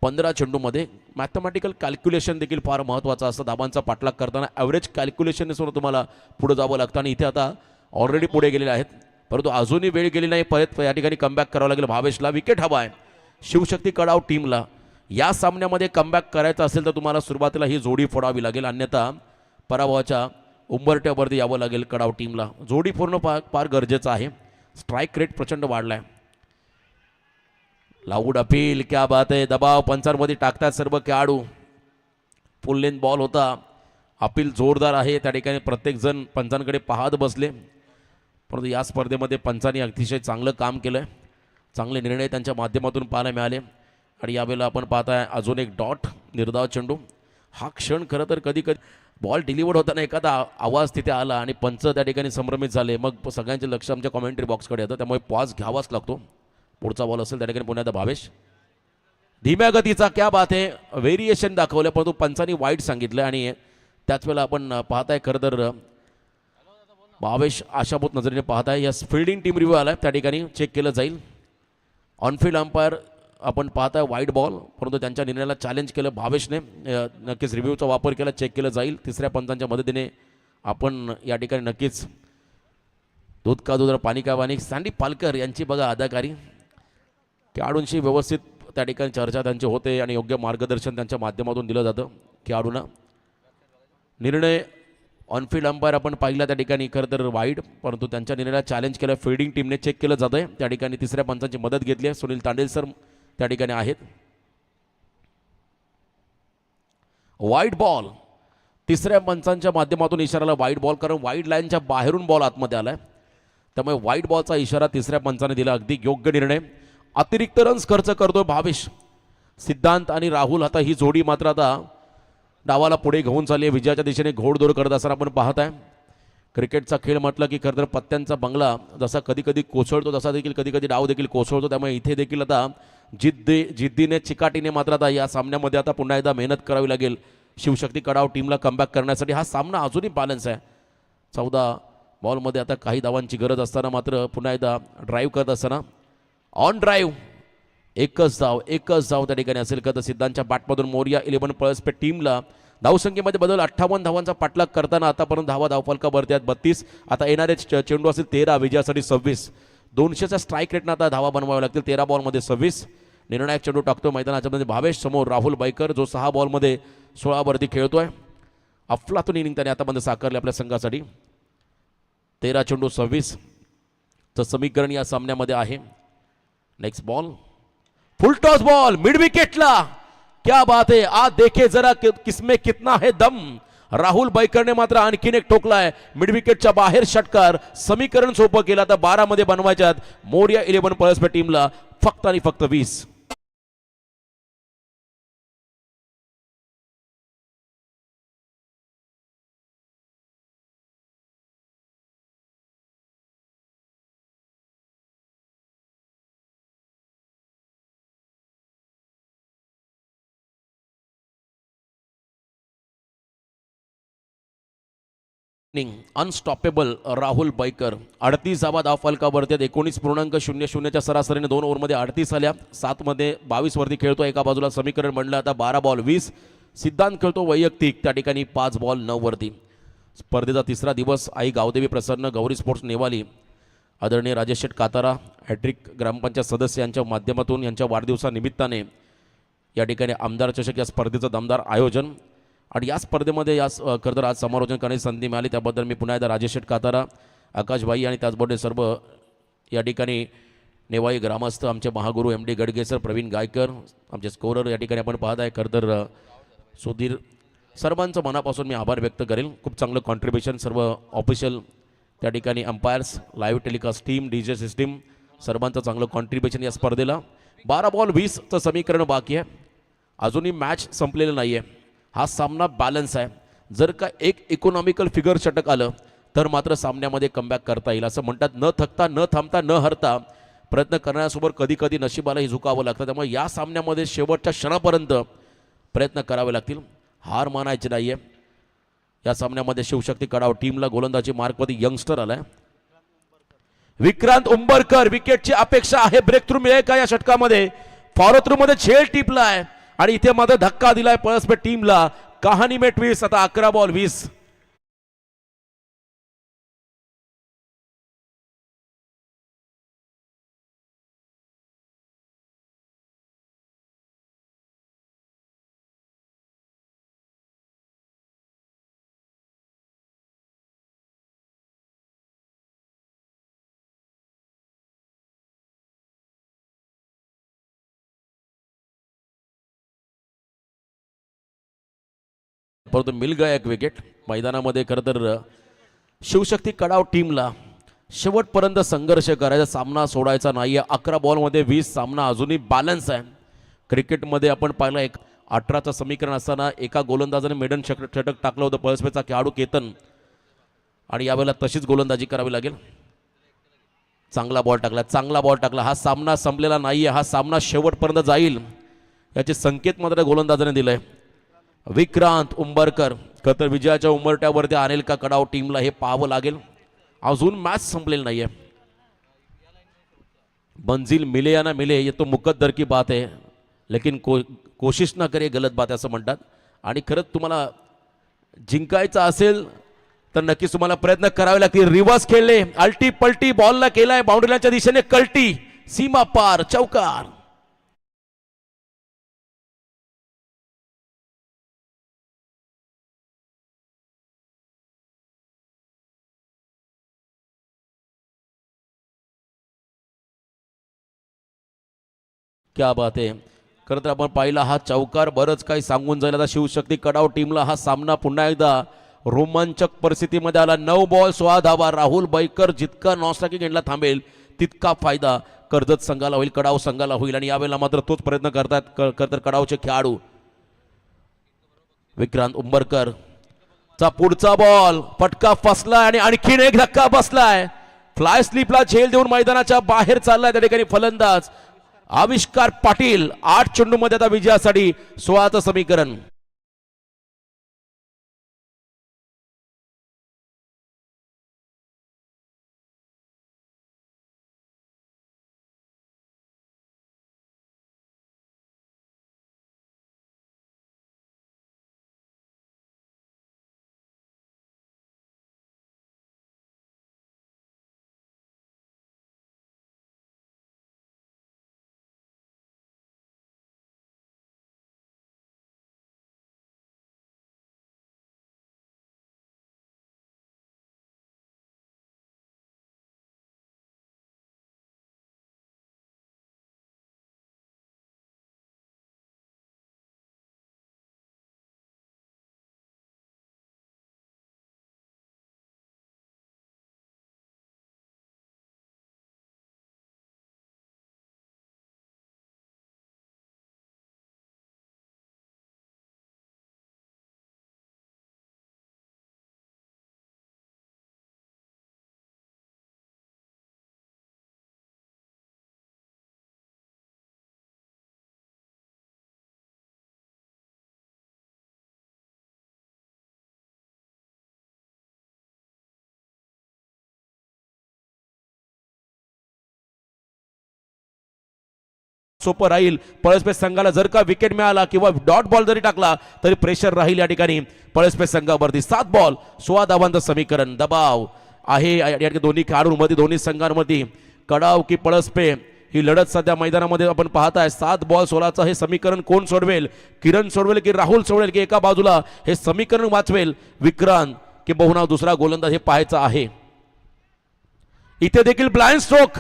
15 चेंडूमध्ये. मॅथमॅटिकल कॅल्क्युलेशन देखील फार महत्त्वाचं असतं धावांचा पाठलाग करताना. ॲव्हरेज कॅल्क्युलेशनने सुद्धा तुम्हाला पुढे जावं लागतं आणि इथे आता ऑलरेडी पुढे गेलेले आहेत, परंतु अजूनही वेळ गेली नाही. परत या ठिकाणी कमबॅक करावं लागेल भावेशला. विकेट हवा आहे शिवशक्ती कडाव टीमला. या सामन्यामध्ये कमबॅक करायचं असेल तर तुम्हाला सुरुवातीला ही जोडी फोडावी लागेल, अन्यथा पराभवाच्या उंबरट्यावरती यावं लागेल कडाव टीमला. जोडी पूर्ण फार गरजेचं आहे. स्ट्राईक रेट प्रचंड वाढला आहे. लाऊड अपील, क्या बात आहे. दबाव पंचांमध्ये टाकतात सर्व खेळाडू. फुल लेंथ बॉल होता. अपील जोरदार आहे त्या ठिकाणी. प्रत्येकजण पंचांकडे पाहत बसले, परंतु या स्पर्धेमध्ये पंचांनी अतिशय चांगलं काम केलं. चांगले निर्णय त्यांच्या माध्यमातून पाहायला मिळाले. आणि यावेळेला आपण पाहताय अजून एक डॉट, निर्धाव चेंडू. हा क्षण खरं तर कधी कधी बॉल डिलिव्हर्ड होताना एखादा आवाज तिथे आला आणि पंच त्या ठिकाणी संभ्रमित झाले, मग सगळ्यांचे लक्ष आमच्या कॉमेंट्री बॉक्सकडे येतं, त्यामुळे पॉज घ्यावाच लागतो. पुढचा बॉल असेल त्या ठिकाणी पुन्हा एकदा भावेश. धीम्या गतीचा, क्या बात आहे. व्हेरिएशन दाखवलं परंतु पंचांनी वाईट सांगितलं आणि त्याच वेळेला आपण पाहताय खरं तर भावेश आशाभूत नजरेने पाहताय. या फिल्डिंग टीम रिव्ह्यू आला त्या ठिकाणी चेक केलं जाईल. ऑनफिल्ड अंपायर आपण पाहताय वाईट बॉल, परंतु त्यांच्या निर्णयाला चॅलेंज केलं भावेशने. नक्कीच रिव्ह्यूचा वापर केला, चेक केलं जाईल. तिसऱ्या पंचांच्या मदतीने आपण या ठिकाणी नक्कीच दूध का दूध पाणी का पाणी. सँडी पालकर यांची बघा अदाकारी. खेळाडूंशी व्यवस्थित त्या ठिकाणी चर्चा त्यांची होते आणि योग्य मार्गदर्शन त्यांच्या माध्यमातून दिलं जातं खेळाडूंना. निर्णय ऑनफिल्ड अंपायर आपण पाहिला त्या ठिकाणी खरं तर वाईट, परंतु त्यांच्या निर्णयाला चॅलेंज केलं. फिल्डिंग टीमने चेक केलं जातं आहे त्या ठिकाणी. तिसऱ्या पंचांची मदत घेतली आहे. सुनील तांडेल सर त्या ठिकाणी आहेत. वाईट बॉल. तिसऱ्या पंचांच्या माध्यमातून इशाराला वाईट बॉल, कारण वाईट लाईनच्या बाहेरून बॉल आतमध्ये आलाय, त्यामुळे वाईट बॉलचा इशारा तिसऱ्या पंचाने दिला. अगदी योग्य निर्णय. अतिरिक्त रन्स खर्च करतोय भावेश. सिद्धांत आणि राहुल आता ही जोडी मात्र आता डावाला पुढे घेऊन चालली आहे. विजयाच्या दिशेने घोडदौड करत असताना आपण पाहत आहे. क्रिकेटचा खेळ म्हटलं की खरं तर पत्त्यांचा बंगला जसा कधी कधी कोसळतो तसा देखील कधी कधी डाव देखील कोसळतो. त्यामुळे इथे देखील आता जिद्दीने चिकाटीने मात्र आता या सामन्यामध्ये आता पुन्हा एकदा मेहनत करावी लागेल शिवशक्ती कडाव टीमला कमबॅक करण्यासाठी. हा सामना अजूनही बॅलन्स आहे. 14 बॉलमध्ये आता काही धावांची गरज असताना मात्र पुन्हा एकदा ड्राईव्ह करत असताना ऑन ड्राईव्ह एकच धाव त्या ठिकाणी असेल का तर सिद्धांतच्या बॅटमधून मोरिया 11 पल्स पे टीमला धावसंख्येमध्ये बदल. 58 धावांचा पाठलाग करताना आतापर्यंत धावफलकावरती आहेत 32. आता येणारे चेंडू असेल 13, विजयासाठी 26. 200च्या स्ट्राईक रेटनं आता धावा बनवाव्या लागतील. 13 बॉलमध्ये 26. निर्णायक चेंडू टाकतो मैदानाच्या मध्ये भावेश समोर राहुल बाईकर, जो 6 बॉलमध्ये 16 वरती खेळतोय. अफलातून इनिंग त्याने आतापर्यंत साकारले आपल्या संघासाठी. 13 चेंडू 26. चं समीकरण या सामन्यामध्ये आहे. Next ball full toss ball mid विकेटला. क्या बात है, आज देखे जरा किसमें कितना है दम. राहुल बैकरने मात्र आणखीन एक ठोकलाय मिड विकेटच्या बाहेर षटकार. समीकरण सोपं केलं. आता 12 मध्ये बनवायच्यात मोरिया 11 पळसपे टीमला फक्त आणि फक्त 20. अनस्टॉपेबल राहुल बैकर 38 धावा धाव फलकावरती 19.00च्या सरासरीने 2 ओव्हरमध्ये 38 आल्या. 7 मध्ये 22 वरती खेळतो. एका बाजूला समीकरण बनलं. आता 12 बॉल 20. सिद्धांत खेळतो वैयक्तिक त्या ठिकाणी 5 बॉल 9 वरती. स्पर्धेचा तिसरा दिवस. आई गावदेवी प्रसन्न, गौरी स्पोर्ट्स नेवाली, आदरणीय राजेश शेठ कातारा, हॅट्रिक ग्रामपंचायत सदस्य यांच्या माध्यमातून यांच्या वाढदिवसानिमित्ताने या ठिकाणी आमदार चषक या स्पर्धेचं दमदार आयोजन. आणि या स्पर्धेमध्ये खरं तर आज समालोचन करण्याची संधी मिळाली. त्याबद्दल मी पुन्हा एकदा राजेश शेठ कातारा, आकाशभाई आणि त्याचबरोबर सर्व या ठिकाणी नेवाई ग्रामस्थ, आमचे महागुरू MD गडगेसर, प्रवीण गायकर, आमचे स्कोरर या ठिकाणी आपण पाहत आहे. खरं तर सुधीर, सर्वांचं मनापासून मी आभार व्यक्त करेल. खूप चांगलं कॉन्ट्रीब्युशन सर्व ऑफिशियल त्या ठिकाणी umpires, live telecast team, DJ system, सर्वांचं चांगलं कॉन्ट्रीब्युशन या स्पर्धेला. 12 बॉल 20चं समीकरण बाकी आहे. अजूनही मॅच संपलेलं नाही आहे. हा सामना बॅलन्स आहे. जर का एक इकॉनॉमिकल फिगर षटक आलं तर मात्र सामन्यामध्ये कमबॅक करता येईल. असं म्हणतात, न थकता, न थांबता, न हरता प्रयत्न करण्यासोबत कधी कधी नशिबालाही झुकावं लागतं. त्यामुळे या सामन्यामध्ये शेवटच्या क्षणापर्यंत प्रयत्न करावे लागतील. हार मानायची नाही आहे. या सामन्यामध्ये शिवशक्ती कडाव टीमला गोलंदाजी मार्कवरती यंगस्टर आलाय विक्रांत उंबरकर. विकेटची अपेक्षा आहे. ब्रेक थ्रू मिळेल का या षटकामध्ये? फॉलो थ्रू मध्ये झेल टिपलाय आणि इथे मात्र धक्का दिलाय पळसपे टीमला. कहाणी में ट्विस्ट. आता 11 बॉल 20. परंतु मिल गया एक विकेट. मैदानामध्ये खरं तर शिवशक्ती कडाव टीमला शेवटपर्यंत संघर्ष करायचा, सामना सोडायचा नाही आहे. 11 बॉलमध्ये 20. सामना अजूनही बॅलन्स आहे. क्रिकेटमध्ये आपण पाहिलं 18चं समीकरण असताना एका गोलंदाजाने मेडन षटक टाकलं होतं पळसपेचा खेळाडू केतन, आणि यावेळेला तशीच गोलंदाजी करावी लागेल. चांगला बॉल टाकला, चांगला बॉल टाकला. हा सामना संपलेला नाही आहे. हा सामना शेवटपर्यंत जाईल याचे संकेत मात्र गोलंदाजाने दिलंय. विक्रांत उंबरकर खतर विजयाच्या उंबरट्यावरती आणेल का कडाव टीमला हे पाहावं लागेल. अजून मॅच संपलेली नाहीये. मंजिल मिले या ना मिले ये तो मुकद्दर की बात है, लेकिन कोशिश ना करे गलत बात असं म्हणतात. आणि खरंच तुम्हाला जिंकायचं असेल तर नक्कीच तुम्हाला प्रयत्न करावे लागतील. रिव्हर्स खेळले, अल्टी पलटी बॉलला केलाय बाउंड्रीच्या दिशेने कल्टी, सीमा पार, चौकार. क्या बात आहे. खरं तर आपण पाहिला हा चौकार बरंच काही सांगून जाईल. आता शिवशक्ती कडाव टीमला हा सामना पुन्हा एकदा रोमांचक परिस्थितीमध्ये आला. 9 बॉल 16 धावा. राहुल बैकर जितका नॉनस्ट्रायकिंग एंडला थांबेल तितका फायदा कर्जत संघाला होईल, कडाव संघाला होईल. आणि यावेळेला मात्र तोच प्रयत्न करतात तर कडावचे खेळाडू. विक्रांत उंबरकर चा पुढचा बॉल फटका फसलाय आणि आणखीन एक धक्का बसलाय. फ्लाय स्लिपला झेल देऊन मैदानाच्या बाहेर चाललाय त्या ठिकाणी फलंदाज आविष्कार पाटील. 8 चेंडूमध्ये आता विजयासाठी 16चं समीकरण. सोपं राहील. पळसपेच संघाला जर का विकेट मिळाला किंवा डॉट बॉल जरी टाकला तरी प्रेशर राहील या ठिकाणी पळसपेच संघावरती. 7 बॉल 16 धावांचं समीकरण. दबाव आहे या ठिकाणी दोन्ही खेळाडूंमध्ये, दोन्ही संघांमध्ये. कडाव की पळसपे ही लढत सध्या मैदानामध्ये आपण पाहताय. 7 बॉल 16चं हे समीकरण कोण सोडवेल? किरण सोडवेल की राहुल सोडवेल की एका बाजूला हे समीकरण वाचवेल विक्रांत की बहुना दुसरा गोलंदाज हे पाहायचं आहे. इथे देखील ब्लाइंड स्ट्रोक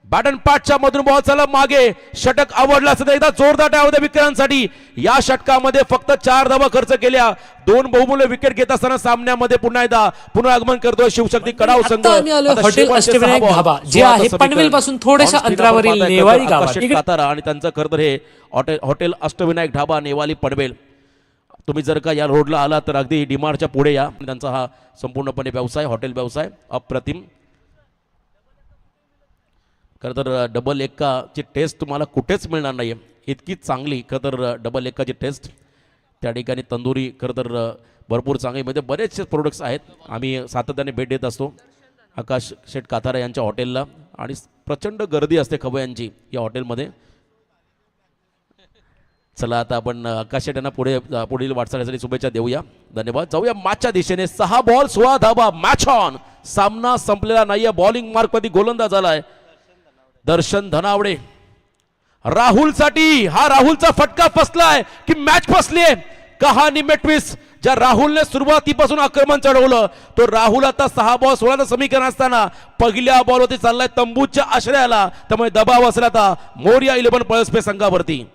बॅटन पॅटच्या मधून बॉल चालला मागे. षटक आवडला असं एकदा जोरदार टाळ्या होत्या विक्रांतसाठी. या षटकामध्ये फक्त 4 धावा खर्च केल्या. 2 बहुमूल्य विकेट घेत असताना सामन्यामध्ये पुन्हा एकदा पुनरागमन करतोय शिवशक्ती कडाव संघ. आता आम्ही आलोय आता हॉटेल शेवटचे अष्टविनायक 6 बॉल, धाबा जे 16चं आहे समीकरण. पनवेल पासून थोड्याशा On screen अंतरावरील आपण पाहताय नेवाळी आकाश गावात. शेट कातारा आणि त्यांचं खरं तर हे हॉटेल अष्टविनायक ढाबा नेवाली पनवेल. तुम्ही जर का या रोडला आला तर अगदी डीमार्टच्या पुढे या. त्यांचा हा संपूर्णपणे व्यवसाय, हॉटेल व्यवसाय अप्रतिम. खरं तर डबल एक्काची टेस्ट तुम्हाला कुठेच मिळणार नाही आहे, इतकी चांगली. खरं तर डबल एक्काची टेस्ट त्या ठिकाणी तंदुरी खरं तर भरपूर चांगली, म्हणजे बरेचसे प्रोडक्ट्स आहेत. आम्ही सातत्याने भेट देत असतो आकाश शेट कातारा यांच्या हॉटेलला आणि प्रचंड गर्दी असते खवयांची या हॉटेलमध्ये. चला आता आपण आकाश शेट यांना पुढील वाटचालीसाठी शुभेच्छा देऊया. धन्यवाद. जाऊया मॅचच्या दिशेने. 6 बॉल 16 धावा. Match on. सामना संपलेला नाहीये. बॉलिंग मार्कमध्ये गोलंदाज आलाय दर्शन धनावडे. राहुलसाठी हा राहुलचा फटका फसलाय की मॅच फसलीये? कहाणी में ट्विस्ट. ज्या राहुलने सुरुवातीपासून आक्रमण चढवलं तो राहुल आता 6 बॉल 16चं समीकरण असताना पहिल्या बॉलवरती चाललाय तंबूच्या आश्रयाला. त्यामुळे दबाव असला आता मोरया 11 पळसपे संघावरती.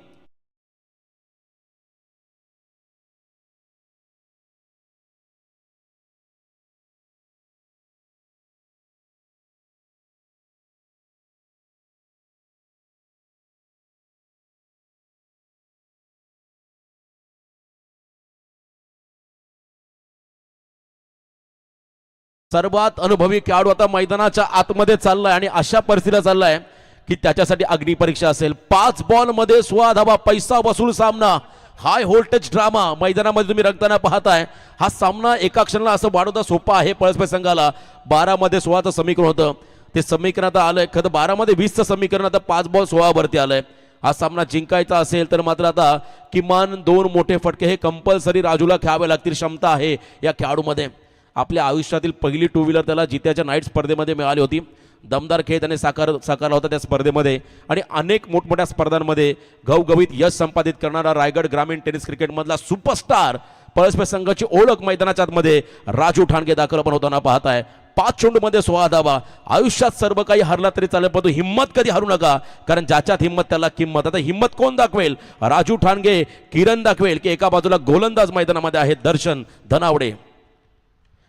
सर्वात अनुभवी खेळाडू आता मैदानाच्या आतमध्ये चाललाय आणि अशा परिस्थितीला चाललाय की त्याच्यासाठी अग्नी परीक्षा असेल. 5 बॉल मध्ये 16 धावा. पैसा वसूल सामना. हाय व्होल्टेज ड्रामा मैदानामध्ये तुम्ही रंगताना पाहताय. हा सामना एका क्षणाला असं वाढवता सोपा आहे पळसपे संघाला. 12 मध्ये 16चं समीकरण होतं, ते समीकरण आता आलंय. खरं 12 मध्ये 20चं समीकरण आता 5 बॉल 16 वरती आलंय. हा सामना जिंकायचा असेल तर मात्र आता किमान 2 मोठे फटके हे कंपल्सरी राजूला खेळावे लागतील. क्षमता आहे या खेळाडूमध्ये. आपल्या आयुष्यातील पहिली 2 व्हीलर त्याला जित्याच्या नाईट स्पर्धेमध्ये मिळाली होती. दमदार खेळ त्याने साकारला होता त्या स्पर्धेमध्ये आणि अनेक मोठमोठ्या स्पर्धांमध्ये घवघवीत यश संपादित करणारा रायगड ग्रामीण टेनिस क्रिकेटमधला सुपरस्टार पळसपे संघाची ओळख मैदानाच्या आतमध्ये राजू ठाणगे दाखल आपण होताना पाहताय. 5 चेंडूमध्ये 16 धावा. आयुष्यात सर्व काही हरला तरी चालेल पण हिम्मत कधी हरू नका, कारण ज्याच्यात हिम्मत त्याला किंमत. आता हिम्मत कोण दाखवेल? राजू ठाणगे, किरण दाखवेल की एका बाजूला गोलंदाज मैदानामध्ये आहेत दर्शन धनावडे.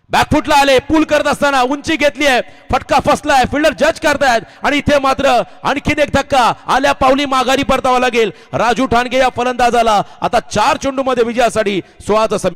बॅकफुटला आले, पूल करत असताना उंची घेतली आहे, फटका फसलाय, फिल्डर जज करतायत आणि इथे मात्र आणखीन एक धक्का. आल्या पावली माघारी परतावा लागेल राजू ठाणगे या फलंदाजाला. आता 4 चेंडूमध्ये विजयासाठी 16चं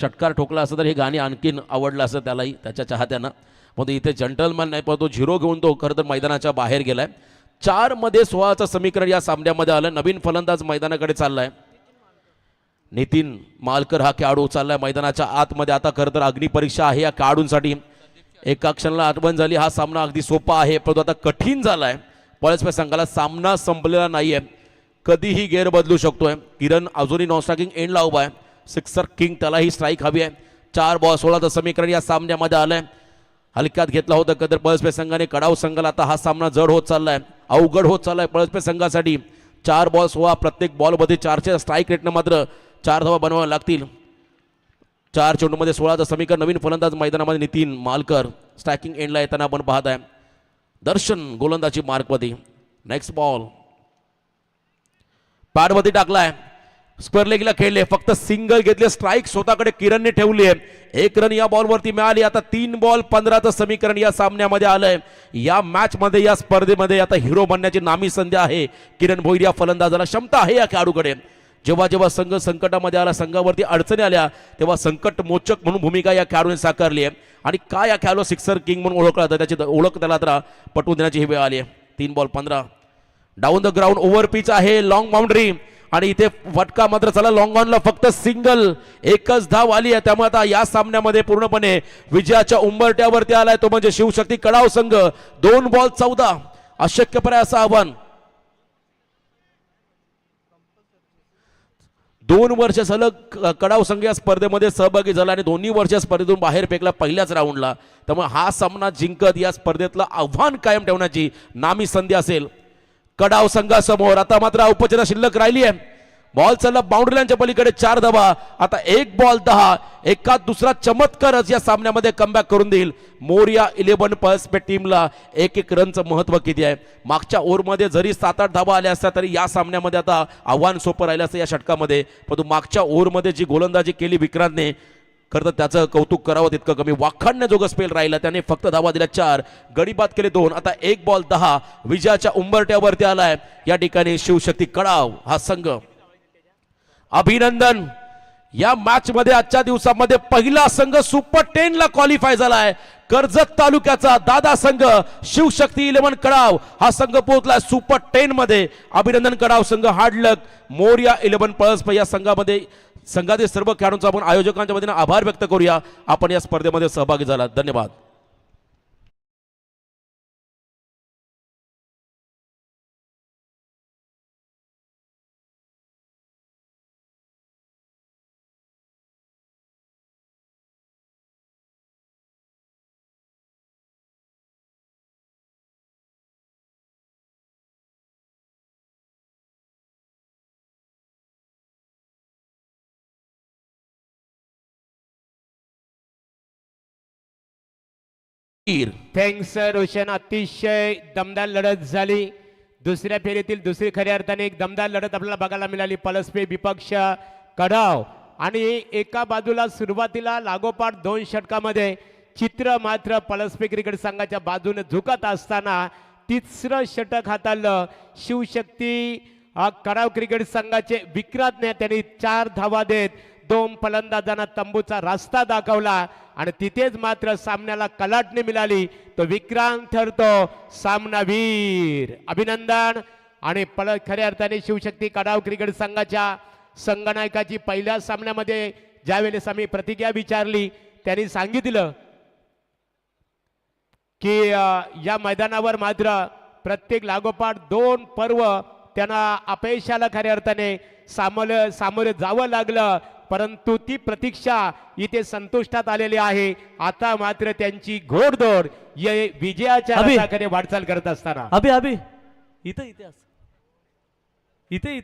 षटकार ठोकला असं तर हे गाणी आणखीन आवडलं असं त्यालाही, त्याच्या चाहत्यांना. पण इथे जंटलमॅन नाही, पण तो 0 घेऊन तो खरं तर मैदानाच्या बाहेर गेलाय. 4 मध्ये 16चं समीकरण या सामन्यामध्ये आलं. नवीन फलंदाज मैदानाकडे चाललाय. नितीन मालकर हा खेळाडू चाललाय मैदानाच्या आतमध्ये. आता खरं तर अग्निपरीक्षा आहे या खेळाडूंसाठी. एका क्षणाला आठवण झाली हा सामना अगदी सोपा आहे परंतु आता कठीण झालाय पळसपे संघाला. सामना संपलेला नाहीये, कधीही गेअर बदलू शकतोय. किरण अजूनही नॉन स्ट्रायकिंग एंडला उभा आहे. सिक्सर किंग त्यालाही स्ट्राईक हवी आहे. 4 बॉल 16चं समीकरण या सामन्यामध्ये आलंय. हलक्यात घेतला होता कदर पळसपे संघाने कडाव संघाला. आता हा सामना जड होत चाललाय, अवघड होत चाललाय पळसपे संघासाठी. 4 बॉल 16, प्रत्येक बॉलमध्ये 4च्या स्ट्राईक रेटनं मात्र 4 धावा बनवाव्या लागतील. 4 चेंडूमध्ये 16चं समीकरण. नवीन फलंदाज मैदानामध्ये नितीन मालकर. स्ट्रायकिंग एंडला येताना आपण पाहताय. दर्शन गोलंदाजी मार्कमध्ये. नेक्स्ट बॉल पॅडवरती टाकलाय, स्क्वेअर लेगला खेळले, फक्त सिंगल घेतले. स्ट्राईक स्वतःकडे किरणने ठेवली आहे. 1 रन या बॉलवरती मिळाली. आता 3 बॉल 15चं समीकरण या सामन्यामध्ये आलंय. या मॅच मध्ये या स्पर्धेमध्ये आता हिरो बनण्याची नामी संधी आहे किरण भोईर या फलंदाजाला. क्षमता आहे या खेळाडूकडे. जेव्हा जेव्हा संघ संकटामध्ये आला, संघावरती अडचणी आल्या, तेव्हा संकट मोचक म्हणून भूमिका या खेळाडूने साकारली आहे. आणि काय या खेळाडू सिक्सर किंग म्हणून ओळखला जातं, त्याची ओळख त्याला आता पटवून देण्याची ही वेळ आली आहे. 3 ball 15 down the ground, over pitch आहे, लॉंग बाउंड्री आणि इथे फटका मात्र चला. लॉंग ऑनला फक्त सिंगल, एकच धाव आली आहे. त्यामुळे आता या सामन्यामध्ये पूर्णपणे विजयाच्या उंबरट्यावरती आलाय तो म्हणजे शिवशक्ती कडाव संघ. 2 बॉल 14, अशक्यपर्याय असं आव्हान. 2 वर्ष सलग कडाव संघ या स्पर्धेमध्ये सहभागी झाला आणि दोन्ही वर्ष स्पर्धेतून बाहेर फेकला पहिल्याच राऊंडला. त्यामुळे हा सामना जिंकत या स्पर्धेतलं आव्हान कायम ठेवण्याची नामी संधी असेल कडाव संघासमोर. आता मात्र औपचारिकता शिल्लक राहिली आहे. बॉल चालला बाउंड्री लाईनच्या पलीकडे, 4 धावा. आता 1 बॉल 10, एका दुसरा चमत्कारच या सामन्यामध्ये कमबॅक करून देईल. मोरिया 11 पल्स पे टीमला 1-1 रनचं महत्व किती आहे. मागच्या ओव्हरमध्ये जरी 7-8 धावा आल्या असत्या तरी या सामन्यामध्ये आता आव्हान सोपं राहिलं असतं या षटकामध्ये. परंतु मागच्या ओव्हरमध्ये जी गोलंदाजी केली विक्रांतने, खरं तर त्याचं कौतुक करावं तितकं कमी. वाखाणण्याजोगं स्पेल राहिला, त्याने फक्त धावा दिल्या 4, गडी बाद केले 2. आता 1 बॉल 10, विजयाच्या उंबरट्यावरती आलाय या ठिकाणी शिवशक्ती कडाव हा संघ. अभिनंदन. या मॅच मध्ये आजच्या दिवसामध्ये पहिला संघ सुपर 10 ला क्वालिफाय झालाय. कर्जत तालुक्याचा दादा संघ शिवशक्ती 11 कडाव हा संघ पोहोचला सुपर 10 मध्ये. अभिनंदन कडाव संघ, हार्ड लक. मोरिया 11 पळस या संघामध्ये संघातील सर्व खेळाडूंचा आपण आयोजकांच्या वतीने आभार व्यक्त करूया. आपण या स्पर्धेमध्ये सहभागी झालात, धन्यवाद. थँक्स रोशन. अतिशय दमदार लढत झाली. दुसऱ्या फेरीतील दुसरी खऱ्या अर्थाने एक दमदार लढत आपल्याला बघायला मिळाली. पलसपे विपक्ष कडाव आणि एका बाजूला सुरुवातीला लागोपाठ 2 षटकामध्ये चित्र मात्र पलसपे क्रिकेट संघाच्या बाजूने झुकत असताना तिसरं षटक हाताळलं शिवशक्ती कडाव क्रिकेट संघाचे विक्रांतने. त्यांनी 4 धावा देत 2 फलंदाजांना तंबूचा रस्ता दाखवला आणि तिथेच मात्र सामन्याला कलाटणी मिळाली. तो विक्रांत ठरतो सामनावीर. अभिनंदन. आणि खऱ्या अर्थाने शिवशक्ती कडाव क्रिकेट संघाच्या संघनायकाची पहिल्या सामन्यामध्ये ज्यावेळेस आम्ही प्रतिक्रिया विचारली त्यांनी सांगितलं की या मैदानावर मात्र प्रत्येक लागोपाठ 2 पर्व त्यांना अपयशाला खऱ्या अर्थाने सामोरे जावं लागलं, परंतु ती प्रतीक्षा इथे संतुष्टात आलेली आहे. आता मात्र त्यांची घोडदौड विजयाच्या रथाकडे वाटचाल करत असताना अभि इथे